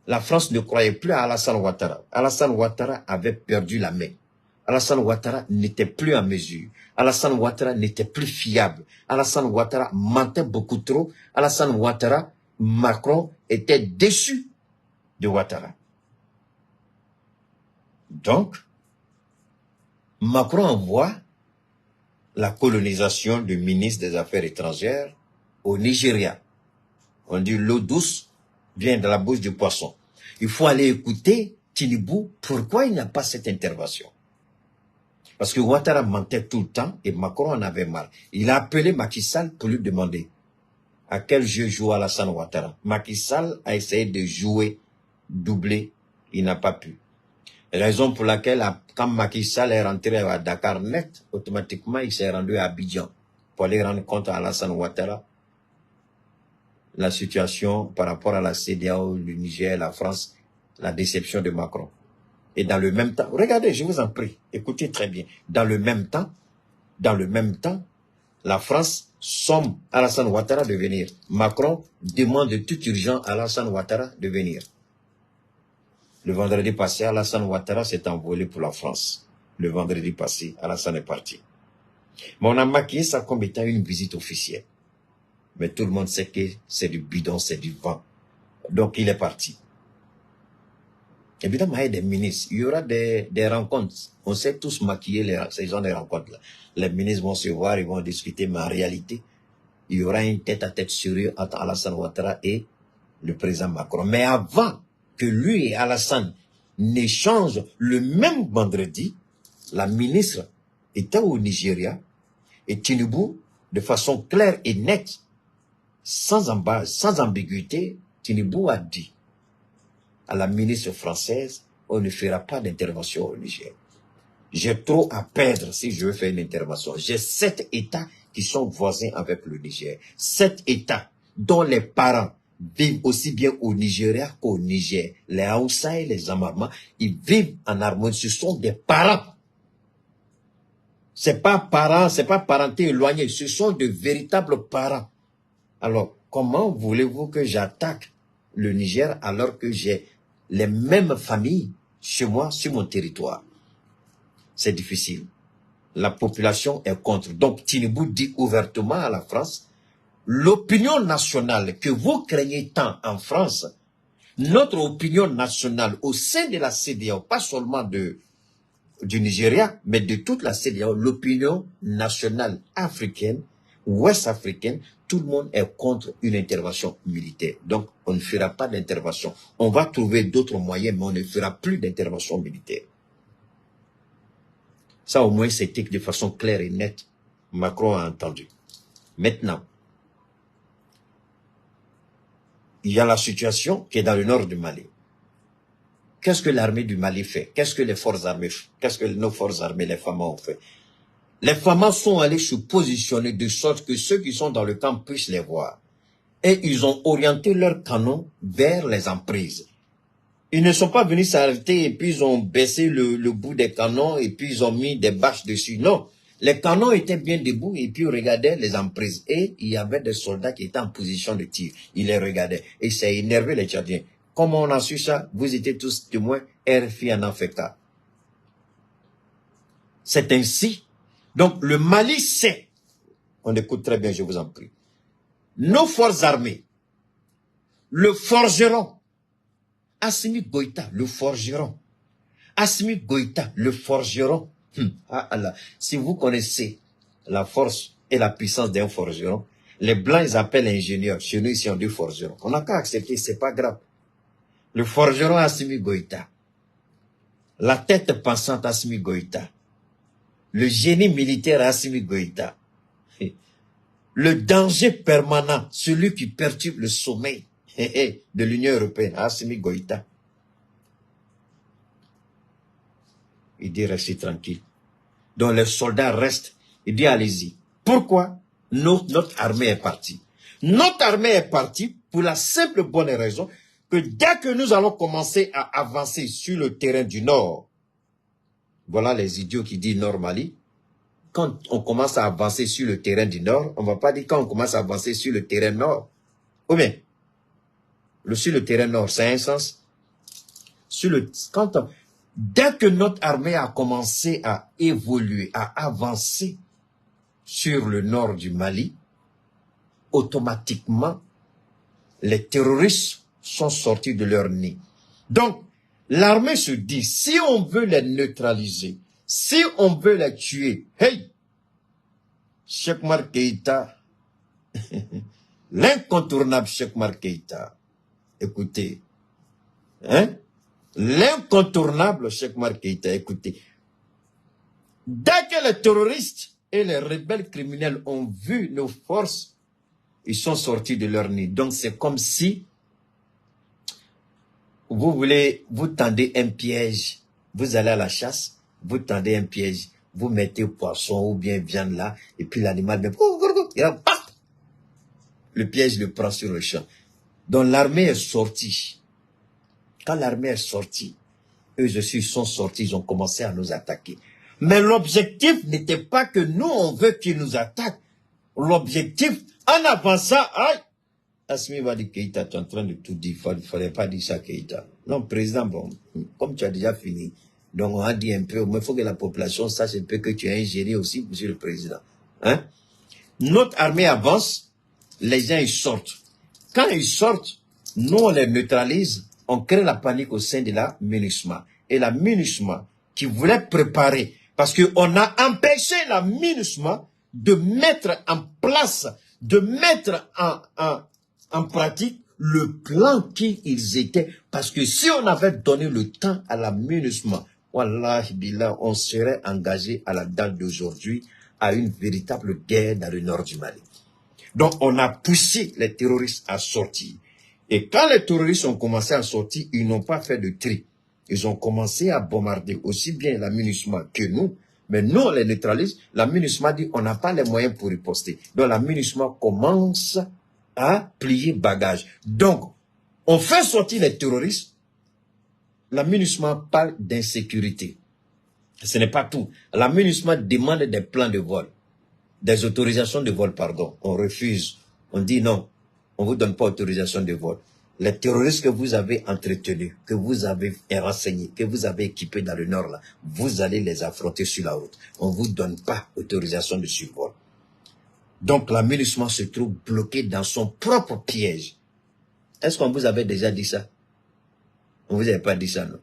la France ne croyait plus à Alassane Ouattara. Alassane Ouattara avait perdu la main. Alassane Ouattara n'était plus en mesure. Alassane Ouattara n'était plus fiable. Alassane Ouattara mentait beaucoup trop. Alassane Ouattara, Macron était déçu de Ouattara. Donc, Macron envoie la colonisation du ministre des Affaires étrangères au Nigeria. On dit l'eau douce vient de la bouche du poisson. Il faut aller écouter Tinubu, pourquoi il n'y a pas cette intervention. Parce que Ouattara mentait tout le temps et Macron en avait marre. Il a appelé Macky Sall pour lui demander à quel jeu joue Alassane Ouattara. Macky Sall a essayé de jouer, doubler, il n'a pas pu. Raison pour laquelle, quand Macky Sall est rentré à Dakar net, automatiquement, il s'est rendu à Abidjan pour aller rendre compte à Alassane Ouattara la situation par rapport à la CEDEAO, le Niger, la France, la déception de Macron. Et dans le même temps, regardez, je vous en prie, écoutez très bien. Dans le même temps, la France somme Alassane Ouattara de venir. Macron demande de toute urgence à Alassane Ouattara de venir. Le vendredi passé, Alassane Ouattara s'est envolé pour la France. Le vendredi passé, Alassane est parti. Mais on a maquillé ça comme étant une visite officielle. Mais tout le monde sait que c'est du bidon, c'est du vent. Donc il est parti. Évidemment, il y a des ministres. Il y aura des rencontres. On sait tous maquiller ces gens des rencontres-là. Les ministres vont se voir, ils vont discuter, mais en réalité, il y aura une tête-à-tête sérieux entre Alassane Ouattara et le président Macron. Mais avant que lui et Alassane n'échangent le même vendredi, la ministre était au Nigeria et Tinubu, de façon claire et nette, sans ambiguïté, Tinubu a dit à la ministre française, on ne fera pas d'intervention au Niger. J'ai trop à perdre si je veux faire une intervention. J'ai 7 États qui sont voisins avec le Niger. 7 États dont les parents vivent aussi bien au Nigeria qu'au Niger. Les Haoussa et les Amarma, ils vivent en harmonie. Ce sont des parents. C'est pas parents, c'est pas parenté éloigné. Ce sont de véritables parents. Alors, comment voulez-vous que j'attaque le Niger alors que j'ai les mêmes familles chez moi, sur mon territoire? C'est difficile. La population est contre. Donc, Tinubu dit ouvertement à la France, l'opinion nationale que vous craignez tant en France, notre opinion nationale au sein de la CEDEAO, pas seulement du Nigeria, mais de toute la CEDEAO, l'opinion nationale africaine, ouest africaine, tout le monde est contre une intervention militaire. Donc, on ne fera pas d'intervention. On va trouver d'autres moyens, mais on ne fera plus d'intervention militaire. Ça, au moins, c'était de façon claire et nette. Macron a entendu. Maintenant, il y a la situation qui est dans le nord du Mali. Qu'est-ce que l'armée du Mali fait? Qu'est-ce que les forces armées font? Qu'est-ce que nos forces armées, les FAMA, ont fait? Les FAMA sont allés se positionner de sorte que ceux qui sont dans le camp puissent les voir. Et ils ont orienté leurs canons vers les emprises. Ils ne sont pas venus s'arrêter et puis ils ont baissé le bout des canons et puis ils ont mis des bâches dessus. Non, les canons étaient bien debout et puis ils regardaient les emprises. Et il y avait des soldats qui étaient en position de tir. Ils les regardaient et ça énervait les Tchadiens. Comment on a su ça? Vous étiez tous témoins, RFI en a fait cas. C'est ainsi. Donc le Mali sait, on écoute très bien, je vous en prie, nos forces armées, le forgeron, Assimi Goïta, le forgeron, Assimi Goïta, le forgeron, ah Allah, si vous connaissez la force et la puissance d'un forgeron, les Blancs ils appellent ingénieur, chez nous ici on dit forgeron, on n'a qu'à accepter, c'est pas grave. Le forgeron Assimi Goïta, la tête pensante Assimi Goïta, le génie militaire Assimi Goïta, le danger permanent, celui qui perturbe le sommeil de l'Union européenne, Assimi Goïta. Il dit restez tranquille. Donc les soldats restent. Il dit allez-y. Pourquoi? Notre armée est partie. Notre armée est partie pour la simple bonne raison que dès que nous allons commencer à avancer sur le terrain du Nord, voilà les idiots qui disent Nord Mali, quand on commence à avancer sur le terrain du Nord, on ne va pas dire quand on commence à avancer sur le terrain Nord. Ou bien, sur le terrain Nord, c'est un sens. Dès que notre armée a commencé à évoluer, à avancer sur le nord du Mali, automatiquement, les terroristes sont sortis de leur nid. Donc, l'armée se dit, si on veut les neutraliser, si on veut les tuer, hey, Cheikh Oumar Keïta, l'incontournable Cheikh Oumar Keïta, écoutez, hein, l'incontournable Cheikh Oumar Keïta, écoutez, dès que les terroristes et les rebelles criminels ont vu nos forces, ils sont sortis de leur nid. Donc c'est comme si vous tendez un piège, vous allez à la chasse, vous tendez un piège, vous mettez poisson ou bien viande là, et puis l'animal, le piège le prend sur le champ. Donc l'armée est sortie. Quand l'armée est sortie, eux aussi sont sortis, ils ont commencé à nous attaquer. Mais l'objectif n'était pas que nous, on veut qu'ils nous attaquent. L'objectif, en avançant, aïe, Assimi va dire, Keïta, tu es en train de tout dire, il ne fallait pas dire ça, Keïta. Non, président, bon, comme tu as déjà fini, donc on a dit un peu, mais il faut que la population sache un peu que tu es un génie aussi, monsieur le président. Hein? Notre armée avance, les gens ils sortent. Quand ils sortent, nous on les neutralise, on crée la panique au sein de la MINUSMA. Et la MINUSMA, qui voulait préparer, parce qu'on a empêché la MINUSMA de mettre en place, de mettre en pratique le plan qu'ils étaient. Parce que si on avait donné le temps à la MINUSMA, wallahi billah, on serait engagé à la date d'aujourd'hui à une véritable guerre dans le nord du Mali. Donc on a poussé les terroristes à sortir. Et quand les terroristes ont commencé à sortir, ils n'ont pas fait de tri. Ils ont commencé à bombarder aussi bien la MINUSMA que nous. Mais nous, on les neutralise. La MINUSMA dit on n'a pas les moyens pour riposter. Donc la MINUSMA commence à plier bagage. Donc, on fait sortir les terroristes. La MINUSMA parle d'insécurité. Ce n'est pas tout. La MINUSMA demande des plans de vol. Des autorisations de vol, pardon. On refuse. On dit non. On ne vous donne pas autorisation de vol. Les terroristes que vous avez entretenus, que vous avez renseignés, que vous avez équipés dans le nord, là, vous allez les affronter sur la route. On ne vous donne pas autorisation de survol. Donc la MINUSMA se trouve bloquée dans son propre piège. Est-ce qu'on vous avait déjà dit ça? On ne vous avait pas dit ça, non?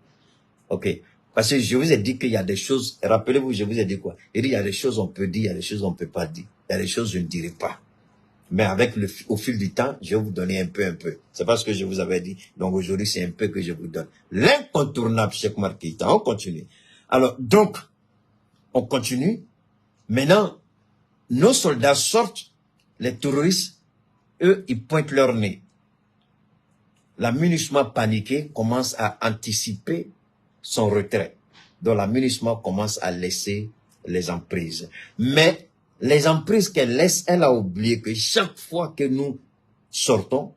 Ok. Parce que je vous ai dit qu'il y a des choses, rappelez-vous, je vous ai dit quoi? Il y a des choses on peut dire, il y a des choses on ne peut pas dire. Il y a des choses que je ne dirai pas. Mais avec au fil du temps, je vais vous donner un peu. C'est pas ce que je vous avais dit. Donc aujourd'hui, c'est un peu que je vous donne. L'incontournable, Cheikh Oumar Keïta. On continue. Alors, donc, on continue. Maintenant, nos soldats sortent, les terroristes, eux, ils pointent leur nez. La MINUSMA paniquée commence à anticiper son retrait. Donc la MINUSMA commence à laisser les emprises. Mais les emprises qu'elle laisse, elle a oublié que chaque fois que nous sortons,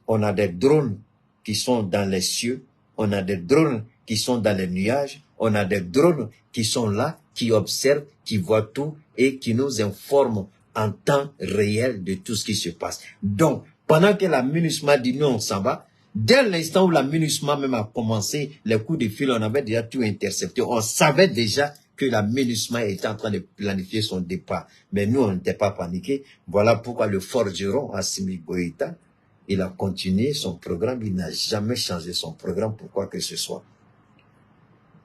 on a des drones qui sont dans les cieux, on a des drones qui sont dans les nuages, on a des drones qui sont là, qui observent, qui voient tout et qui nous informent en temps réel de tout ce qui se passe. Donc, pendant que la MINUSMA dit non, on s'en va, dès l'instant où la MINUSMA même a commencé les coups de fil, on avait déjà tout intercepté. On savait déjà que la MINUSMA était en train de planifier son départ. Mais nous, on n'était pas paniqués. Voilà pourquoi le forgeron Assimi Goïta, il a continué son programme. Il n'a jamais changé son programme pour quoi que ce soit.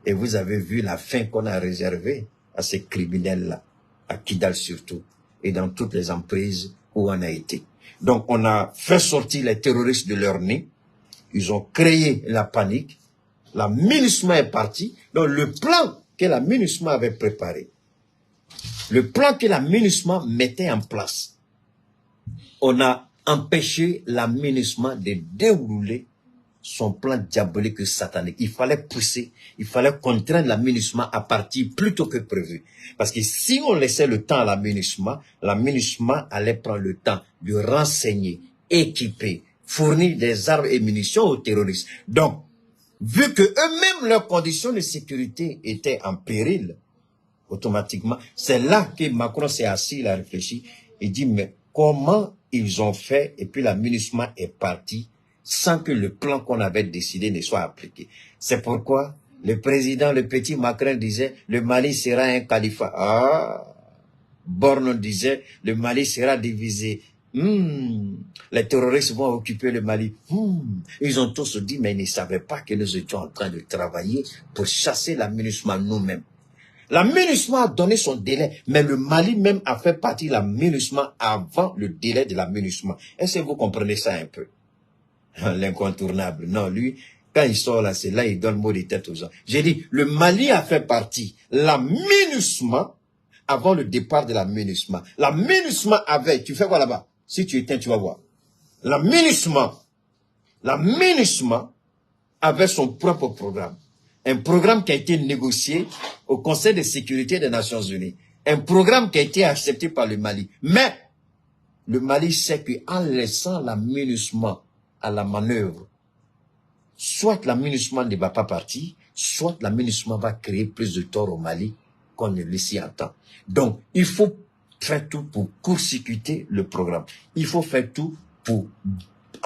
Et vous avez vu la fin qu'on a réservée à ces criminels-là, à Kidal surtout, et dans toutes les emprises où on a été. Donc, on a fait sortir les terroristes de leur nez. Ils ont créé la panique. La MINUSMA est partie. Donc, le plan que la MINUSMA avait préparé, le plan que la MINUSMA mettait en place, on a empêché la MINUSMA de dérouler son plan diabolique et satanique. Il fallait pousser, il fallait contraindre la MINUSMA à partir plus tôt que prévu. Parce que si on laissait le temps à la MINUSMA allait prendre le temps de renseigner, équiper, fournir des armes et munitions aux terroristes. Donc, vu que eux-mêmes, leurs conditions de sécurité étaient en péril, automatiquement, c'est là que Macron s'est assis, il a réfléchi, il dit, mais comment ils ont fait, et puis la MINUSMA est partie, sans que le plan qu'on avait décidé ne soit appliqué. C'est pourquoi le président, le petit Macron disait, le Mali sera un califat. Ah, Borne disait, le Mali sera divisé. Les terroristes vont occuper le Mali. Ils ont tous dit, mais ils ne savaient pas que nous étions en train de travailler pour chasser la MINUSMA nous-mêmes. La MINUSMA a donné son délai, mais le Mali même a fait partie de la MINUSMA avant le délai de la MINUSMA. Est-ce que vous comprenez ça un peu? L'incontournable. Non, lui, quand il sort là, c'est là, il donne mot de tête aux gens. J'ai dit, le Mali a fait partie, la MINUSMA, avant le départ de la MINUSMA. La MINUSMA avait, tu fais quoi là-bas? Si tu éteins, tu vas voir. La MINUSMA avait son propre programme. Un programme qui a été négocié au Conseil de sécurité des Nations Unies. Un programme qui a été accepté par le Mali. Mais, le Mali sait qu'en laissant la MINUSMA à la manœuvre, soit la MINUSMA ne va pas partir, soit la MINUSMA va créer plus de tort au Mali qu'on ne le s'y attend. Donc, il faut faire tout pour court-circuiter le programme. Il faut faire tout pour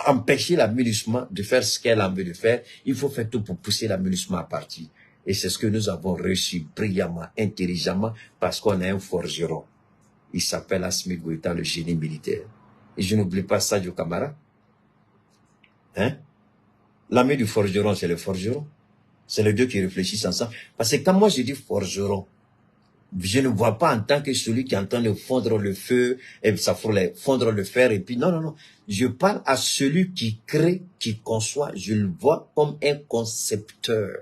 empêcher la MINUSMA de faire ce qu'elle a envie de faire. Il faut faire tout pour pousser la MINUSMA à partir. Et c'est ce que nous avons réussi brillamment, intelligemment, parce qu'on a un forgeron. Il s'appelle Assimi Goïta, le génie militaire. Et je n'oublie pas Sadio Camara. Hein? L'ami du forgeron, c'est le forgeron. C'est les deux qui réfléchissent ensemble. Parce que quand moi je dis forgeron, je ne vois pas en tant que celui qui est en train de fondre le feu, et ça faut fondre le fer, et puis non. Je parle à celui qui crée, qui conçoit. Je le vois comme un concepteur,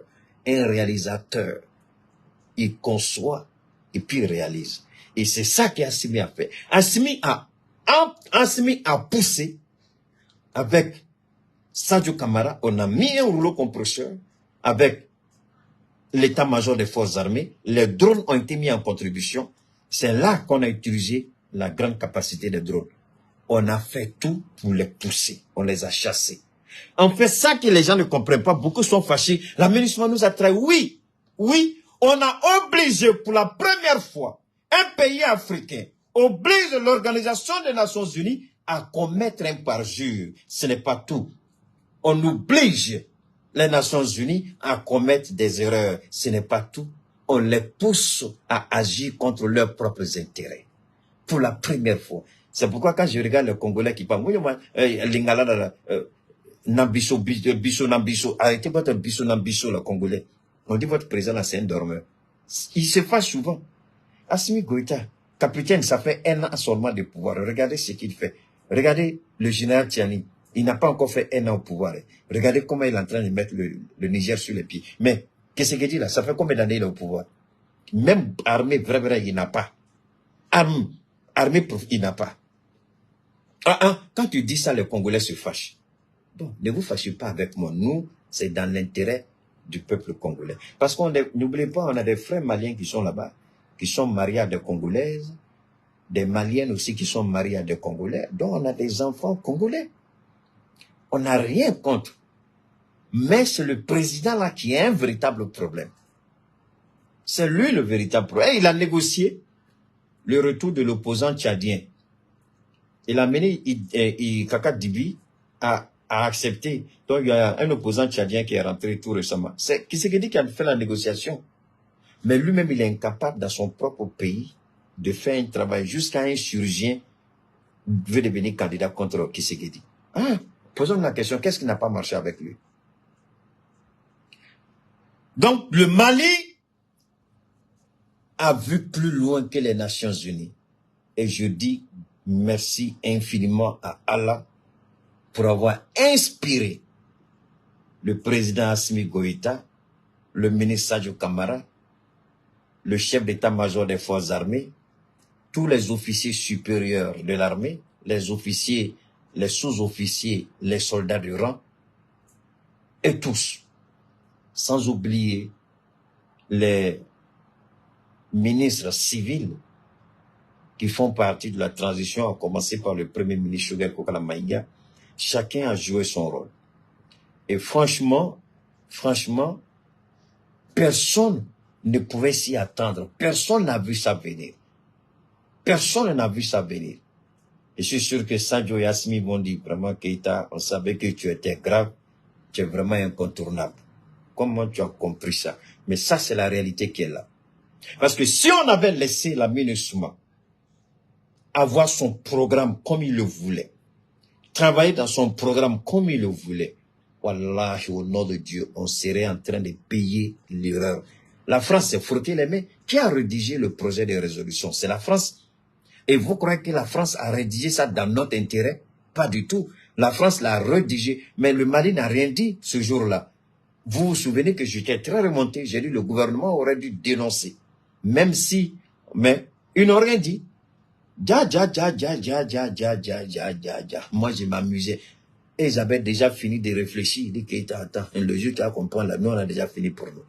un réalisateur. Il conçoit, et puis il réalise. Et c'est ça qu'Assimi a fait. Assimi a poussé avec Sadio Camara, on a mis un rouleau compresseur avec l'état-major des forces armées. Les drones ont été mis en contribution. C'est là qu'on a utilisé la grande capacité des drones. On a fait tout pour les pousser. On les a chassés. En fait, ça que les gens ne comprennent pas, beaucoup sont fâchés. La MINUSMA nous a trahi. Oui, on a obligé pour la première fois un pays africain, oblige l'Organisation des Nations Unies à commettre un parjure. Ce n'est pas tout. On oblige les Nations Unies à commettre des erreurs. Ce n'est pas tout. On les pousse à agir contre leurs propres intérêts. Pour la première fois. C'est pourquoi quand je regarde les Congolais qui parlent, Lingala, Nambiso, Nambiso, arrêtez votre Bisso Nambiso, le Congolais. On dit votre président là, c'est un dormeur. Il se fâche souvent. Assimi Goïta, Capitaine, ça fait 1 an seulement de pouvoir. Regardez ce qu'il fait. Regardez le général Tiani. Il n'a pas encore fait 1 an au pouvoir. Regardez comment il est en train de mettre le Niger sur les pieds. Mais, qu'est-ce qu'il dit là? Ça fait combien d'années il est au pouvoir? Même armée, vrai, il n'a pas. Armée, il n'a pas. Quand tu dis ça, les Congolais se fâchent. Bon, ne vous fâchez pas avec moi. Nous, c'est dans l'intérêt du peuple congolais. Parce qu'on n'oubliez pas, on a des frères maliens qui sont là-bas, qui sont mariés à des Congolaises, des Maliennes aussi qui sont mariés à des Congolais, donc on a des enfants congolais. On n'a rien contre. Mais c'est le président là qui a un véritable problème. C'est lui le véritable problème. Et il a négocié le retour de l'opposant tchadien. Il a mené Kaka Dibi à accepter. Donc il y a un opposant tchadien qui est rentré tout récemment. C'est Tshisekedi qui a fait la négociation. Mais lui-même, il est incapable dans son propre pays de faire un travail jusqu'à un chirurgien veut devenir candidat contre Tshisekedi. Posons la question, qu'est-ce qui n'a pas marché avec lui? Donc, le Mali a vu plus loin que les Nations Unies. Et je dis merci infiniment à Allah pour avoir inspiré le président Assimi Goïta, le ministre Sadio Kamara, le chef d'état-major des forces armées, tous les officiers supérieurs de l'armée, les officiers, les sous-officiers, les soldats de rang, et tous, sans oublier les ministres civils qui font partie de la transition, à commencer par le premier ministre Choguel Kokala Maïga. Chacun a joué son rôle. Et franchement, personne ne pouvait s'y attendre. Personne n'a vu ça venir. Personne n'a vu ça venir. Et je suis sûr que Sadio et Assimi vont dire vraiment, Keïta, on savait que tu étais grave, tu es vraiment incontournable. Comment tu as compris ça? Mais ça, c'est la réalité qui est là. Parce que si on avait laissé la MINUSMA avoir son programme comme il le voulait, travailler dans son programme comme il le voulait, Wallahi, au nom de Dieu, on serait en train de payer l'erreur. La France s'est frotté les mains. Qui a rédigé le projet de résolution? C'est la France. Et vous croyez que la France a rédigé ça dans notre intérêt? Pas du tout. La France l'a rédigé, mais le Mali n'a rien dit ce jour-là. Vous vous souvenez que j'étais très remonté, j'ai dit le gouvernement aurait dû dénoncer. Même si, mais ils n'ont rien dit. Moi, je m'amusais. Et ils avaient déjà fini de réfléchir. Ils disent attends, le jour tu vas comprendre, là, nous on a déjà fini pour nous.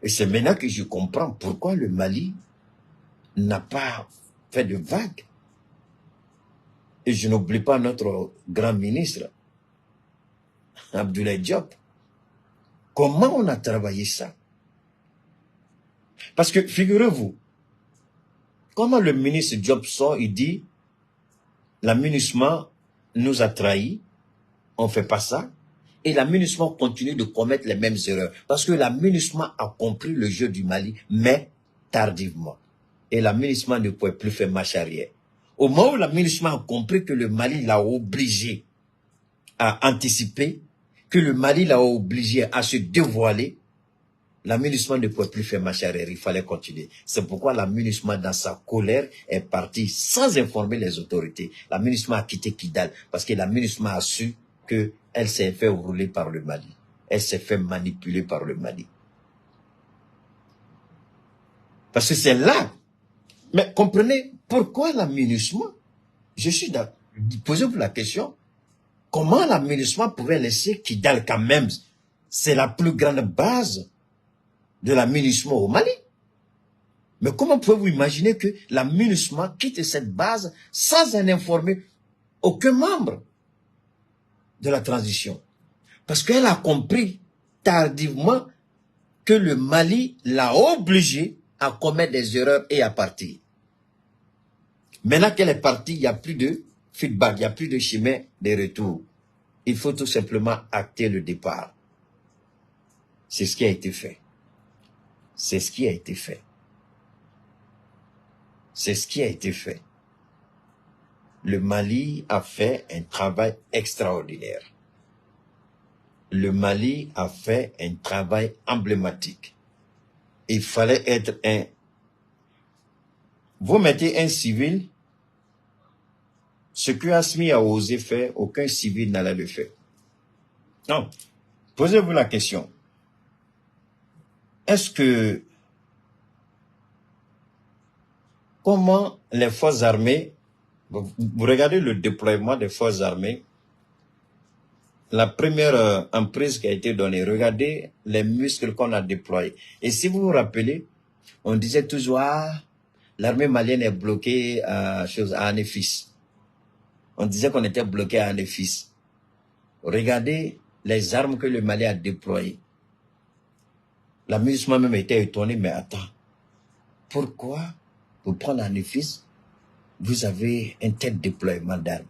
Et c'est maintenant que je comprends pourquoi le Mali n'a pas fait de vagues. Et je n'oublie pas notre grand ministre, Abdoulaye Diop. Comment on a travaillé ça? Parce que, figurez-vous, comment le ministre Diop sort, il dit, la MINUSMA nous a trahis, on ne fait pas ça, et la MINUSMA continue de commettre les mêmes erreurs. Parce que la MINUSMA a compris le jeu du Mali, mais tardivement. Et la MINUSMA ne pouvait plus faire marche arrière. Au moment où la MINUSMA a compris que le Mali l'a obligé à anticiper, que le Mali l'a obligé à se dévoiler, la MINUSMA ne pouvait plus faire marche arrière, il fallait continuer. C'est pourquoi la MINUSMA, dans sa colère, est partie sans informer les autorités. La MINUSMA a quitté Kidal, parce que la MINUSMA a su qu'elle s'est fait rouler par le Mali. Elle s'est fait manipuler par le Mali. Parce que c'est là. Mais comprenez, pourquoi la MINUSMA? Je suis d'accord. Posez-vous la question. Comment la MINUSMA pouvait laisser Kidal quand même? C'est la plus grande base de la MINUSMA au Mali. Mais comment pouvez-vous imaginer que la MINUSMA quitte cette base sans en informer aucun membre de la transition? Parce qu'elle a compris tardivement que le Mali l'a obligé à commettre des erreurs et à partir. Maintenant qu'elle est partie, il n'y a plus de feedback, il n'y a plus de chemin de retour. Il faut tout simplement acter le départ. C'est ce qui a été fait. C'est ce qui a été fait. C'est ce qui a été fait. Le Mali a fait un travail extraordinaire. Le Mali a fait un travail emblématique. Il fallait être Vous mettez un civil, ce que Assimi a osé faire, aucun civil n'allait le faire. Non. Posez-vous la question. Est-ce que, comment les forces armées, vous regardez le déploiement des forces armées, la première emprise qui a été donnée, regardez les muscles qu'on a déployés. Et si vous vous rappelez, on disait toujours, ah, l'armée malienne est bloquée à Anefis. On disait qu'on était bloqué à Anefis. Regardez les armes que le Mali a déployées. La MINUSMA même était étonné, mais attends, pourquoi, pour prendre Anefis, vous avez un tel déploiement d'armes?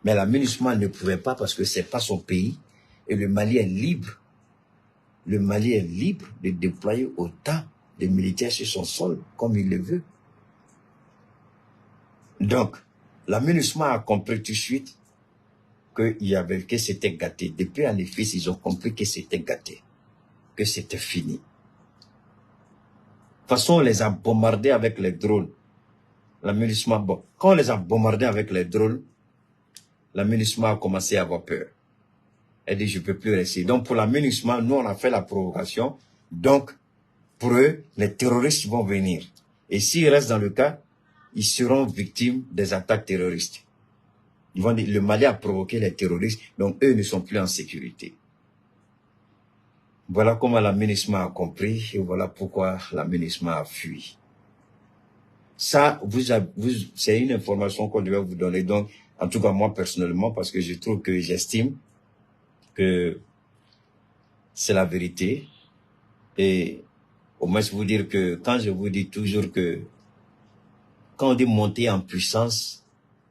Mais la MINUSMA ne pouvait pas parce que c'est pas son pays et le Mali est libre. Le Mali est libre de déployer autant de militaires sur son sol comme il le veut. Donc, la MINUSMA a compris tout de suite que c'était gâté. Depuis Anefis, ils ont compris que c'était gâté, que c'était fini. De toute façon, on les a bombardés avec les drones. La MINUSMA, bon, quand on les a bombardés avec les drones, la MINUSMA a commencé à avoir peur. Elle dit, je ne peux plus rester. Donc, pour la MINUSMA, nous, on a fait la provocation. Donc, pour eux, les terroristes vont venir. Et s'ils restent dans le cas, ils seront victimes des attaques terroristes. Ils vont dire, le Mali a provoqué les terroristes, donc eux ne sont plus en sécurité. Voilà comment la MINUSMA a compris, et voilà pourquoi la MINUSMA a fui. Ça, c'est une information qu'on devait vous donner, donc, en tout cas moi personnellement, parce que je trouve que j'estime que c'est la vérité. Et au moins vous dire que quand je vous dis toujours que quand on dit monter en puissance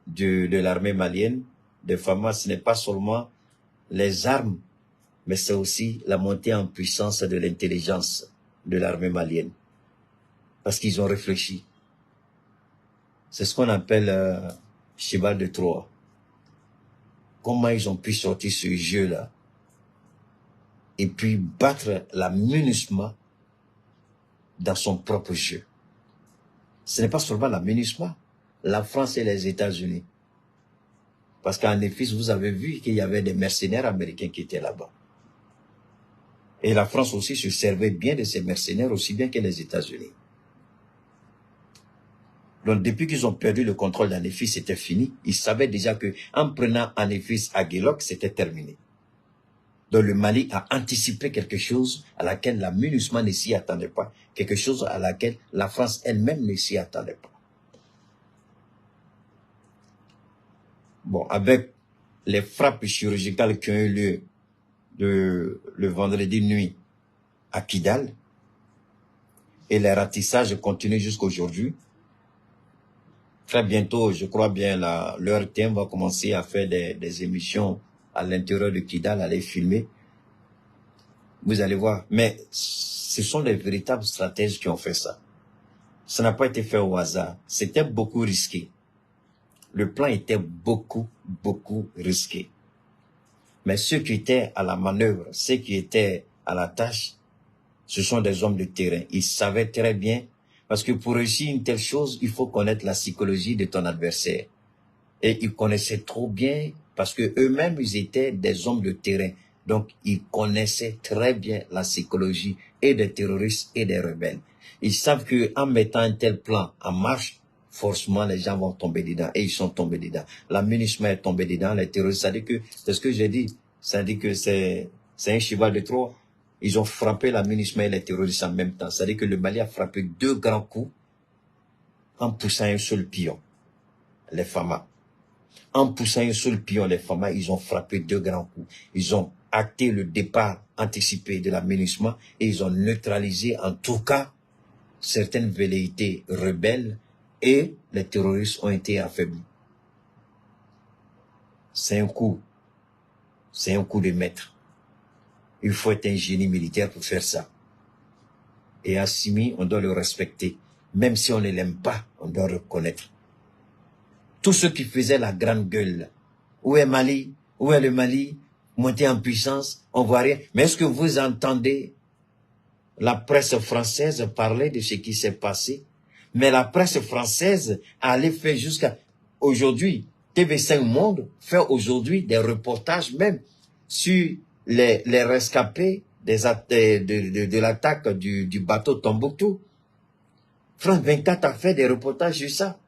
de l'armée malienne, de FAMA, ce n'est pas seulement les armes, mais c'est aussi la montée en puissance de l'intelligence de l'armée malienne. Parce qu'ils ont réfléchi. C'est ce qu'on appelle cheval de Troie. Comment ils ont pu sortir ce jeu-là et puis battre la MINUSMA dans son propre jeu. Ce n'est pas seulement la MINUSMA, la France et les États-Unis. Parce qu'en effet, vous avez vu qu'il y avait des mercenaires américains qui étaient là-bas. Et la France aussi se servait bien de ces mercenaires, aussi bien que les États-Unis. Donc, depuis qu'ils ont perdu le contrôle d'Anefis, c'était fini. Ils savaient déjà que en prenant Anefis à Guéloc, c'était terminé. Donc, le Mali a anticipé quelque chose à laquelle la MINUSMA ne s'y attendait pas. Quelque chose à laquelle la France elle-même ne s'y attendait pas. Bon, avec les frappes chirurgicales qui ont eu lieu le vendredi nuit à Kidal, et les ratissages continuent jusqu'aujourd'hui. Très bientôt, je crois bien, leur thème va commencer à faire des émissions à l'intérieur de Kidal, à les filmer. Vous allez voir. Mais ce sont les véritables stratèges qui ont fait ça. Ça n'a pas été fait au hasard. C'était beaucoup risqué. Le plan était beaucoup risqué. Mais ceux qui étaient à la manœuvre, ceux qui étaient à la tâche, ce sont des hommes de terrain. Ils savaient très bien, parce que pour réussir une telle chose, il faut connaître la psychologie de ton adversaire. Et ils connaissaient trop bien, parce que eux-mêmes, ils étaient des hommes de terrain. Donc, ils connaissaient très bien la psychologie et des terroristes et des rebelles. Ils savent que en mettant un tel plan en marche, forcément, les gens vont tomber dedans. Et ils sont tombés dedans. La MINUSMA est tombée dedans, les terroristes. Ça dit que, c'est ce que j'ai dit. Ça dit que c'est un cheval de Troie. Ils ont frappé la MINUSMA et les terroristes en même temps. Ça dit que le Mali a frappé 2 grands coups en poussant un seul pion. Les FAMA. En poussant un seul pion, les FAMA, ils ont frappé 2 grands coups. Ils ont acté le départ anticipé de la MINUSMA et ils ont neutralisé en tout cas certaines velléités rebelles et les terroristes ont été affaiblis. C'est un coup de maître. Il faut être un génie militaire pour faire ça. Et Assimi, on doit le respecter. Même si on ne l'aime pas, on doit le reconnaître. Tous ceux qui faisaient la grande gueule, où est Mali? Où est le Mali? Monter en puissance, on voit rien. Mais est-ce que vous entendez la presse française parler de ce qui s'est passé? Mais la presse française allait faire jusqu'à aujourd'hui. TV5 Monde fait aujourd'hui des reportages même sur les rescapés de l'attaque du bateau Tombouctou. France 24 a fait des reportages sur ça.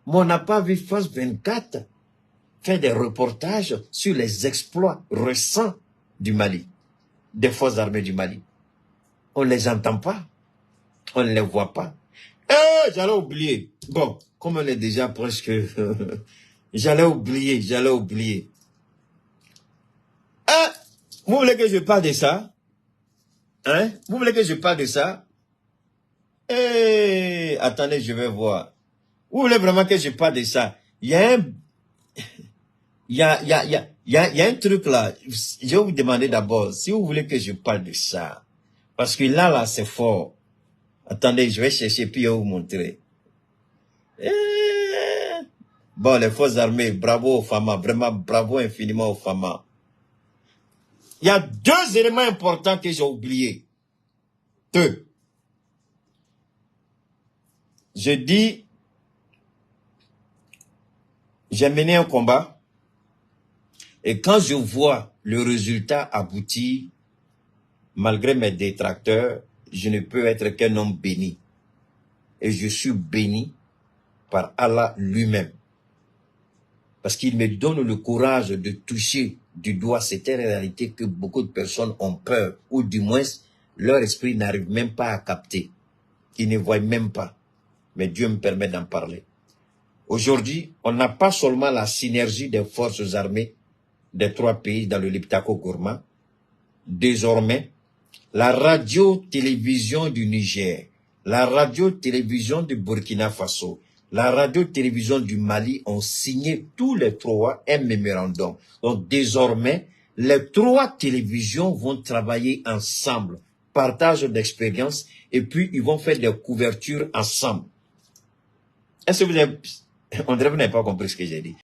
Mais on n'a pas vu France 24 faire des reportages sur les exploits récents du Mali, des forces armées du Mali. On ne les entend pas. On ne les voit pas. J'allais oublier. Bon, comme on est déjà presque... j'allais oublier. Vous voulez que je parle de ça? Hein? Vous voulez que je parle de ça? Attendez, je vais voir. Vous voulez vraiment que je parle de ça? Il y a un truc là. Je vais vous demander d'abord si vous voulez que je parle de ça. Parce que là, c'est fort. Attendez, je vais chercher puis je vais vous montrer. Bon, les forces armées, bravo aux FAMA. Vraiment, bravo infiniment aux FAMA. Il y a 2 éléments importants que j'ai oubliés. 2. Je dis, j'ai mené un combat. Et quand je vois le résultat aboutir, malgré mes détracteurs, je ne peux être qu'un homme béni. Et je suis béni par Allah lui-même. Parce qu'il me donne le courage de toucher du doigt cette réalité que beaucoup de personnes ont peur, ou du moins, leur esprit n'arrive même pas à capter. Ils ne voient même pas. Mais Dieu me permet d'en parler. Aujourd'hui, on n'a pas seulement la synergie des forces armées des 3 pays dans le Liptako-Gourma. Désormais, la radio-télévision du Niger, la radio-télévision du Burkina Faso, la radio-télévision du Mali ont signé tous les 3 un mémorandum. Donc désormais, les 3 télévisions vont travailler ensemble, partage d'expériences, et puis ils vont faire des couvertures ensemble. Est-ce que vous avez... On dirait que vous n'avez pas compris ce que j'ai dit.